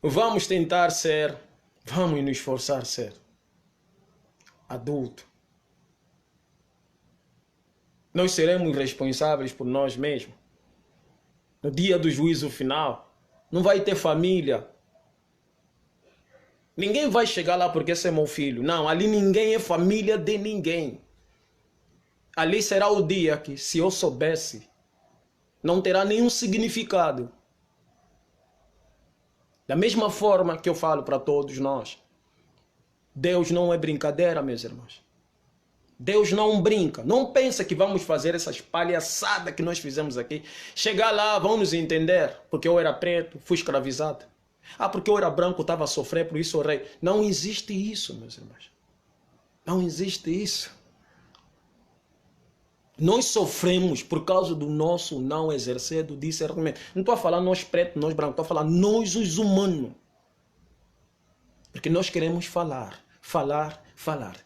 S1: vamos tentar ser, vamos nos esforçar a ser adulto. Nós seremos responsáveis por nós mesmos. No dia do juízo final, não vai ter família. Ninguém vai chegar lá porque esse é meu filho. Não, ali ninguém é família de ninguém. Ali será o dia que, se eu soubesse, não terá nenhum significado. Da mesma forma que eu falo para todos nós, Deus não é brincadeira, meus irmãos. Deus não brinca. Não pensa que vamos fazer essas palhaçadas que nós fizemos aqui. Chegar lá, vão nos entender, porque eu era preto, fui escravizado. Ah, porque eu era branco, estava a sofrer, por isso eu rei. Não existe isso, meus irmãos. Não existe isso. Nós sofremos por causa do nosso não exercer do discernimento. Não estou a falar nós pretos, nós brancos, estou a falar nós os humanos. Porque nós queremos falar,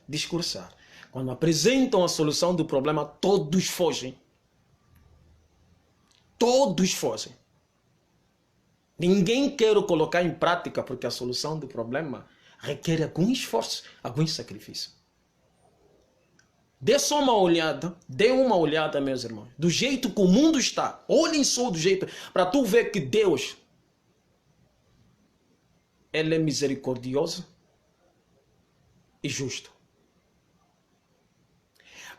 S1: discursar. Quando apresentam a solução do problema, todos fogem. Todos fogem. Ninguém quer colocar em prática, porque a solução do problema requer algum esforço, algum sacrifício. Dê só uma olhada, meus irmãos, do jeito que o mundo está. Olhem só do jeito, para tu ver que Deus, Ele é misericordioso e justo.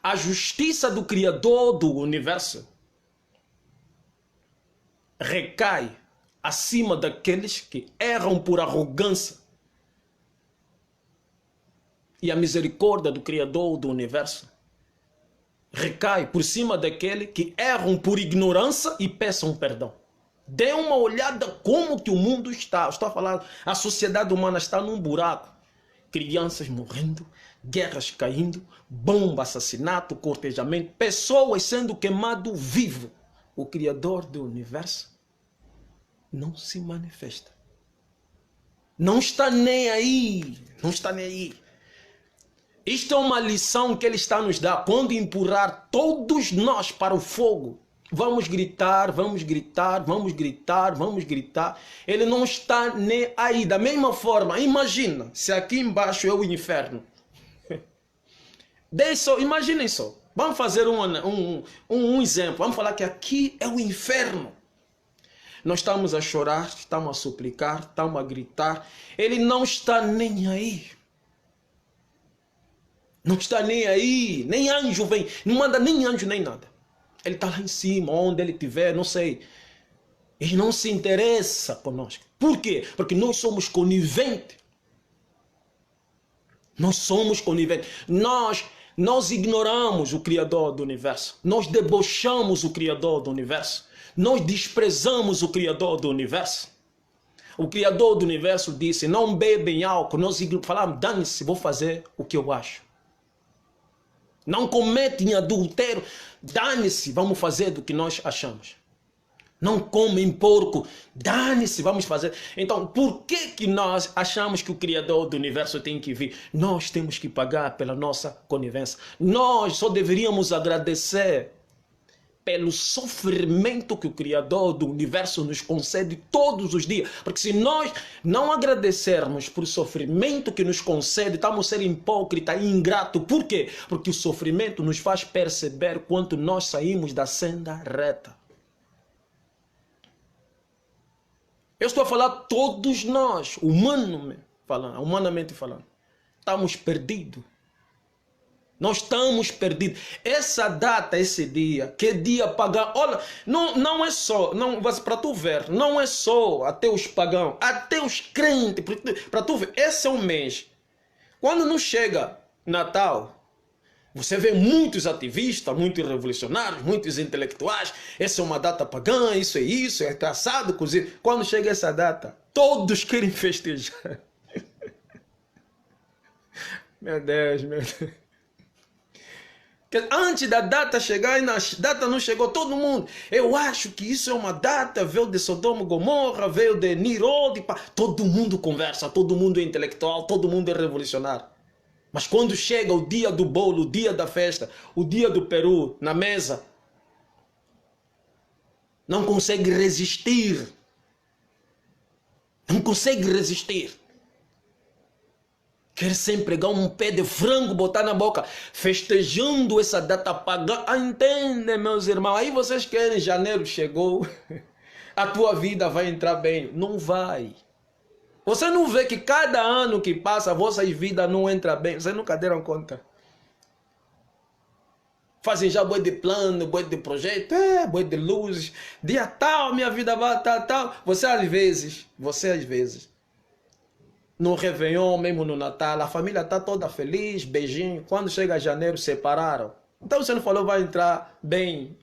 S1: A justiça do Criador do universo recai acima daqueles que erram por arrogância. E a misericórdia do Criador do universo recai por cima daquele que erram por ignorância e peçam perdão. Dê uma olhada como que o mundo está. Estou a falar, a sociedade humana está num buraco. Crianças morrendo, guerras caindo, bomba, assassinato, cortejamento, pessoas sendo queimadas vivo. O Criador do universo não se manifesta. Não está nem aí. Não está nem aí. Isto é uma lição que Ele está nos dando. Quando empurrar todos nós para o fogo, vamos gritar, vamos gritar, vamos gritar, vamos gritar. Ele não está nem aí. Da mesma forma, imagina se aqui embaixo é o inferno. Imaginem só. Vamos fazer um exemplo. Vamos falar que aqui é o inferno. Nós estamos a chorar, estamos a suplicar, estamos a gritar. Ele não está nem aí. Não está nem aí. Nem anjo vem. Não manda nem anjo nem nada. Ele está lá em cima, onde ele estiver, não sei. Ele não se interessa conosco. Por quê? Porque nós somos coniventes. Nós somos coniventes. Nós ignoramos o Criador do universo. Nós debochamos o Criador do universo. Nós desprezamos o Criador do universo. O Criador do universo disse, não bebem álcool. Nós falamos, dane-se, vou fazer o que eu acho. Não cometem adultério. Dane-se, vamos fazer do que nós achamos. Não comem porco. Dane-se, vamos fazer. Então, por que nós achamos que o Criador do universo tem que vir? Nós temos que pagar pela nossa conivência. Nós só deveríamos agradecer pelo sofrimento que o Criador do universo nos concede todos os dias. Porque se nós não agradecermos por sofrimento que nos concede, estamos a ser hipócrita e ingrato. Por quê? Porque o sofrimento nos faz perceber quanto nós saímos da senda reta. Eu estou a falar todos nós, humanamente falando, estamos perdidos. Nós estamos perdidos. Essa data, esse dia, que dia pagão. Olha, não é só, para tu ver, não é só até os pagãos, até os crentes, para tu ver, esse é um mês. Quando não chega Natal, você vê muitos ativistas, muitos revolucionários, muitos intelectuais. Essa é uma data pagã, isso, é caçado, cozido. Quando chega essa data, todos querem festejar. Meu Deus, meu Deus. Antes da data chegar, e na data não chegou todo mundo. Eu acho que isso é uma data, veio de Sodoma e Gomorra, veio de Nirod. Todo mundo conversa, todo mundo é intelectual, todo mundo é revolucionário. Mas quando chega o dia do bolo, o dia da festa, o dia do peru na mesa, não consegue resistir. Não consegue resistir. Quer sempre pegar um pé de frango, botar na boca, festejando essa data pagã. Ah, entende, meus irmãos? Aí vocês querem, janeiro chegou, a tua vida vai entrar bem. Não vai. Você não vê que cada ano que passa, a vossa vida não entra bem. Vocês nunca deram conta. Fazem já boi de plano, boi de projeto, boi de luzes. Dia tal, minha vida vai estar tal. Você às vezes, no Réveillon, mesmo no Natal, a família está toda feliz, beijinho. Quando chega janeiro, separaram. Então você não falou vai entrar bem.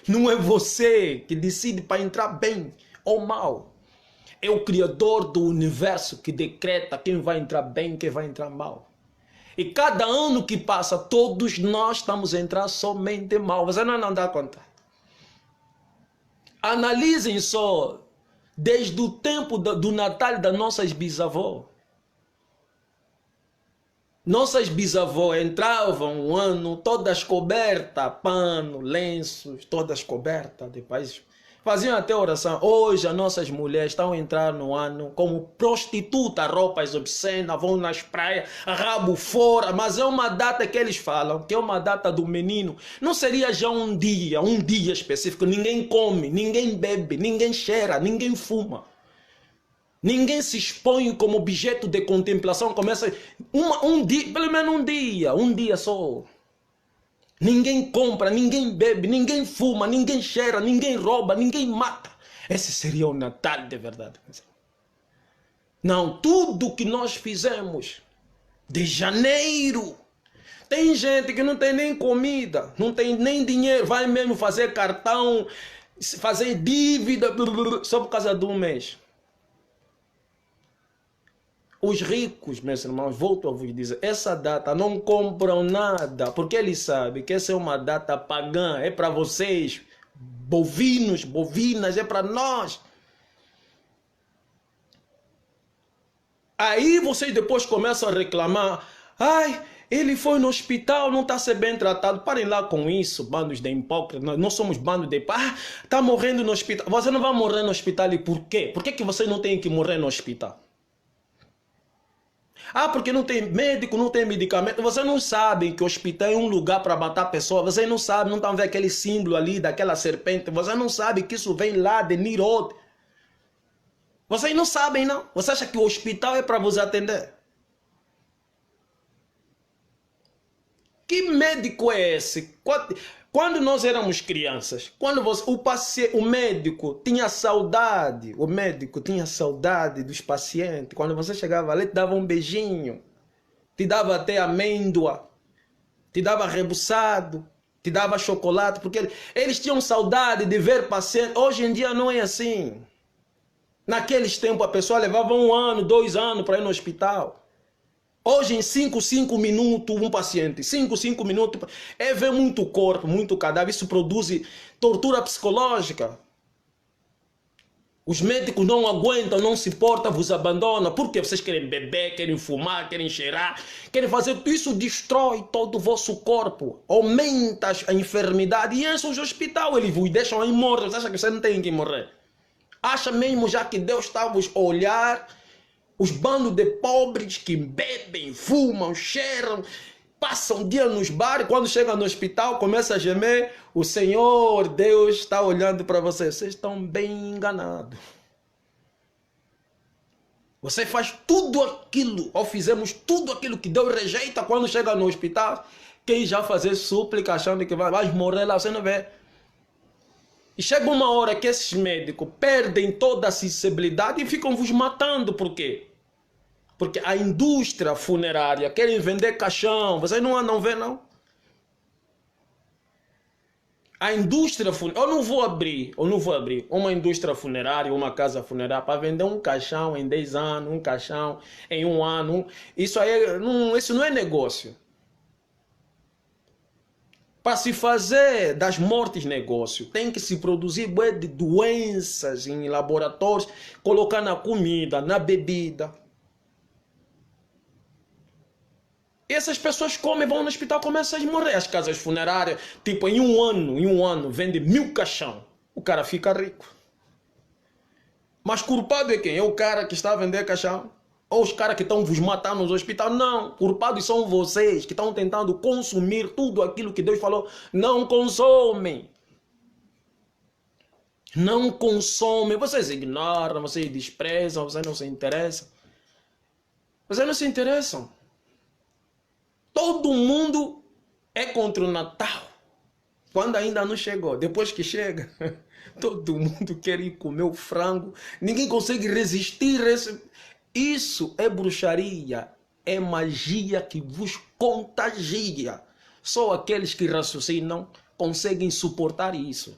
S1: Não é você que decide para entrar bem ou mal. É o Criador do universo que decreta quem vai entrar bem e quem vai entrar mal. E cada ano que passa, todos nós estamos a entrar somente mal. Você não dá conta. Analisem só. Desde o tempo do Natal das nossas bisavós. Nossas bisavós entravam um ano todas cobertas, pano, lenços, todas cobertas de país. Faziam até oração. Hoje as nossas mulheres estão a entrar no ano como prostituta, roupas obscenas, vão nas praias, rabo fora. Mas é uma data que eles falam, que é uma data do menino. Não seria já um dia específico. Ninguém come, ninguém bebe, ninguém cheira, ninguém fuma. Ninguém se expõe como objeto de contemplação. Começa um dia, pelo menos um dia só. Ninguém compra, ninguém bebe, ninguém fuma, ninguém cheira, ninguém rouba, ninguém mata. Esse seria o Natal de verdade. Não, tudo que nós fizemos de janeiro. Tem gente que não tem nem comida, não tem nem dinheiro, vai mesmo fazer cartão, fazer dívida, só por causa de um mês. Os ricos, meus irmãos, volto a vos dizer, essa data não compram nada, porque eles sabem que essa é uma data pagã, é para vocês, bovinos, bovinas, é para nós. Aí vocês depois começam a reclamar, ai, ele foi no hospital, não está sendo bem tratado. Parem lá com isso, bandos de hipócritas, nós somos bandos de... está morrendo no hospital. Você não vai morrer no hospital e por quê? Por que você não tem que morrer no hospital? Porque não tem médico, não tem medicamento. Vocês não sabem que o hospital é um lugar para matar pessoas. Vocês não sabem, não estão vendo aquele símbolo ali daquela serpente. Vocês não sabem que isso vem lá de Nirod. Vocês não sabem, não. Você acha que o hospital é para vos atender? Que médico é esse? Quando nós éramos crianças, quando o médico tinha saudade, dos pacientes. Quando você chegava ali, te dava um beijinho, te dava até amêndoa, te dava rebuçado, te dava chocolate, porque eles tinham saudade de ver pacientes. Hoje em dia não é assim. Naqueles tempos a pessoa levava 1 ano, 2 anos para ir no hospital. Hoje em 5 minutos um paciente, 5 minutos, ver muito corpo, muito cadáver, isso produz tortura psicológica. Os médicos não aguentam, não se portam, vos abandonam, porque vocês querem beber, querem fumar, querem cheirar, querem fazer, isso destrói todo o vosso corpo, aumenta a enfermidade e enche o hospital, eles vos deixam aí morrer, você acha que você não tem que morrer? Acha mesmo já que Deus está a vos olhar? Os bandos de pobres que bebem, fumam, cheiram, passam dia nos bares, quando chegam no hospital, começa a gemer, o Senhor, Deus está olhando para vocês. Vocês estão bem enganados. Você faz tudo aquilo, ou fizemos tudo aquilo que Deus rejeita quando chega no hospital, quem já fazer súplica achando que vai morrer lá, você não vê. E chega uma hora que esses médicos perdem toda a sensibilidade e ficam vos matando. Por quê? Porque a indústria funerária querem vender caixão. Vocês não andam vendo, não? A indústria funerária... Eu não vou abrir uma indústria funerária, uma casa funerária para vender um caixão em 10 anos, um caixão em 1 ano. Isso não é negócio. Para se fazer das mortes negócio, tem que se produzir de doenças em laboratórios, colocar na comida, na bebida. Essas pessoas comem, vão no hospital, começam a morrer. As casas funerárias, tipo, em um ano, vende 1000 caixão. O cara fica rico. Mas culpado é quem? É o cara que está a vender caixão? ou os caras que estão vos matando nos hospitais. Não, culpados são vocês que estão tentando consumir tudo aquilo que Deus falou. Não consomem. Não consomem. Vocês ignoram, vocês desprezam, vocês não se interessam. Vocês não se interessam. Todo mundo é contra o Natal. Quando ainda não chegou. Depois que chega, todo mundo quer ir comer o frango. Ninguém consegue resistir. Isso é bruxaria. É magia que vos contagia. Só aqueles que raciocinam conseguem suportar isso.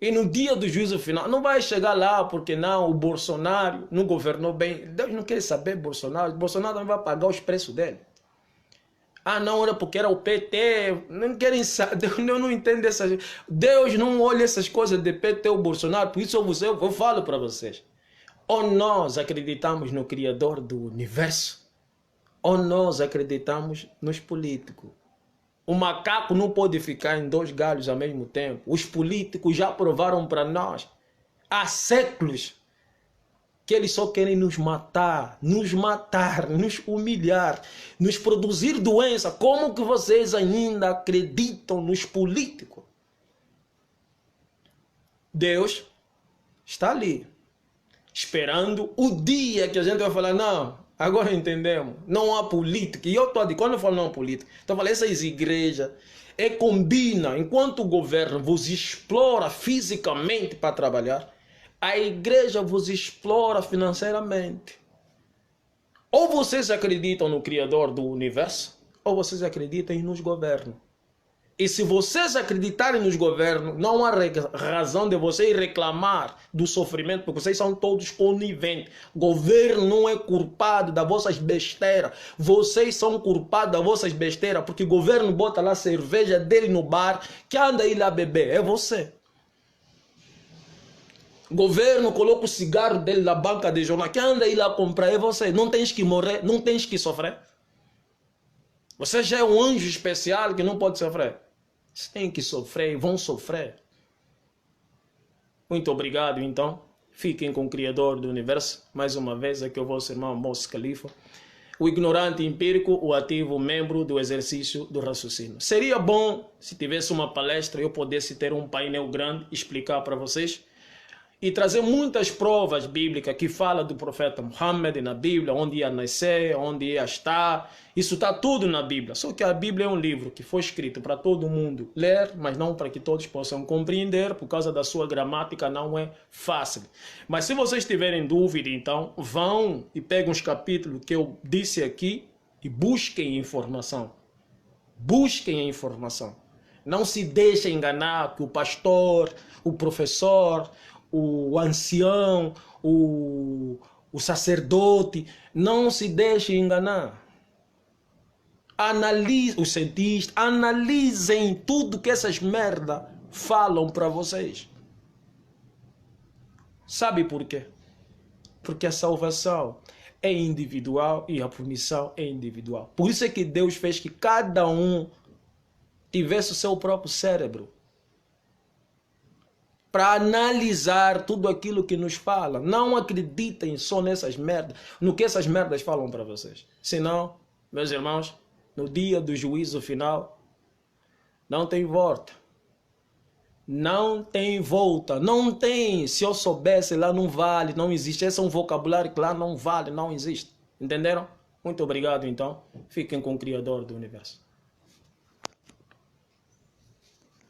S1: E no dia do juízo final, não vai chegar lá porque não, o Bolsonaro não governou bem. Deus não quer saber Bolsonaro. Bolsonaro não vai pagar os preços dele. Ah, não, era porque era o PT. Não querem saber. Deus não entende essas. Deus não olha essas coisas de PT ou Bolsonaro. Por isso eu falo para vocês. Ou nós acreditamos no Criador do universo, ou nós acreditamos nos políticos. O macaco não pode ficar em dois galhos ao mesmo tempo. Os políticos já provaram para nós há séculos que eles só querem nos matar, nos humilhar, nos produzir doença. Como que vocês ainda acreditam nos políticos? Deus está ali, esperando o dia que a gente vai falar, não, agora entendemos, não há política. E eu estou dizendo, quando eu falo não há política, então eu falo, essas igrejas, combina, enquanto o governo vos explora fisicamente para trabalhar, a igreja vos explora financeiramente. Ou vocês acreditam no Criador do universo, ou vocês acreditam nos governos. E se vocês acreditarem nos governos, não há razão de vocês reclamar do sofrimento, porque vocês são todos coniventes. O governo não é culpado das vossas besteiras. Vocês são culpados das vossas besteiras, porque o governo bota lá a cerveja dele no bar, que anda aí lá beber, é você. O governo coloca o cigarro dele na banca de jornal, que anda aí lá comprar, é você. Não tens que morrer, não tens que sofrer. Você já é um anjo especial que não pode sofrer. Você tem que sofrer e vão sofrer. Muito obrigado, então. Fiquem com o Criador do Universo. Mais uma vez, aqui é o vosso irmão Mos Khalifa. O ignorante empírico, o ativo membro do exercício do raciocínio. Seria bom, se tivesse uma palestra, eu pudesse ter um painel grande, explicar para vocês e trazer muitas provas bíblicas que falam do profeta Muhammad na Bíblia, onde ia nascer, onde ia estar. Isso está tudo na Bíblia. Só que a Bíblia é um livro que foi escrito para todo mundo ler, mas não para que todos possam compreender, por causa da sua gramática não é fácil. Mas se vocês tiverem dúvida, então, vão e peguem os capítulos que eu disse aqui e busquem informação. Busquem a informação. Não se deixem enganar que o pastor, o professor, o ancião, o sacerdote, não se deixe enganar. Analise, os cientistas, analisem tudo que essas merda falam para vocês. Sabe por quê? Porque a salvação é individual e a punição é individual. Por isso é que Deus fez que cada um tivesse o seu próprio cérebro, para analisar tudo aquilo que nos fala. Não acreditem só nessas merdas, no que essas merdas falam para vocês. Senão, meus irmãos, no dia do juízo final, não tem volta. Não tem volta. Não tem. Se eu soubesse, lá não vale, não existe. Esse é um vocabulário que lá não vale, não existe. Entenderam? Muito obrigado, então. Fiquem com o Criador do Universo.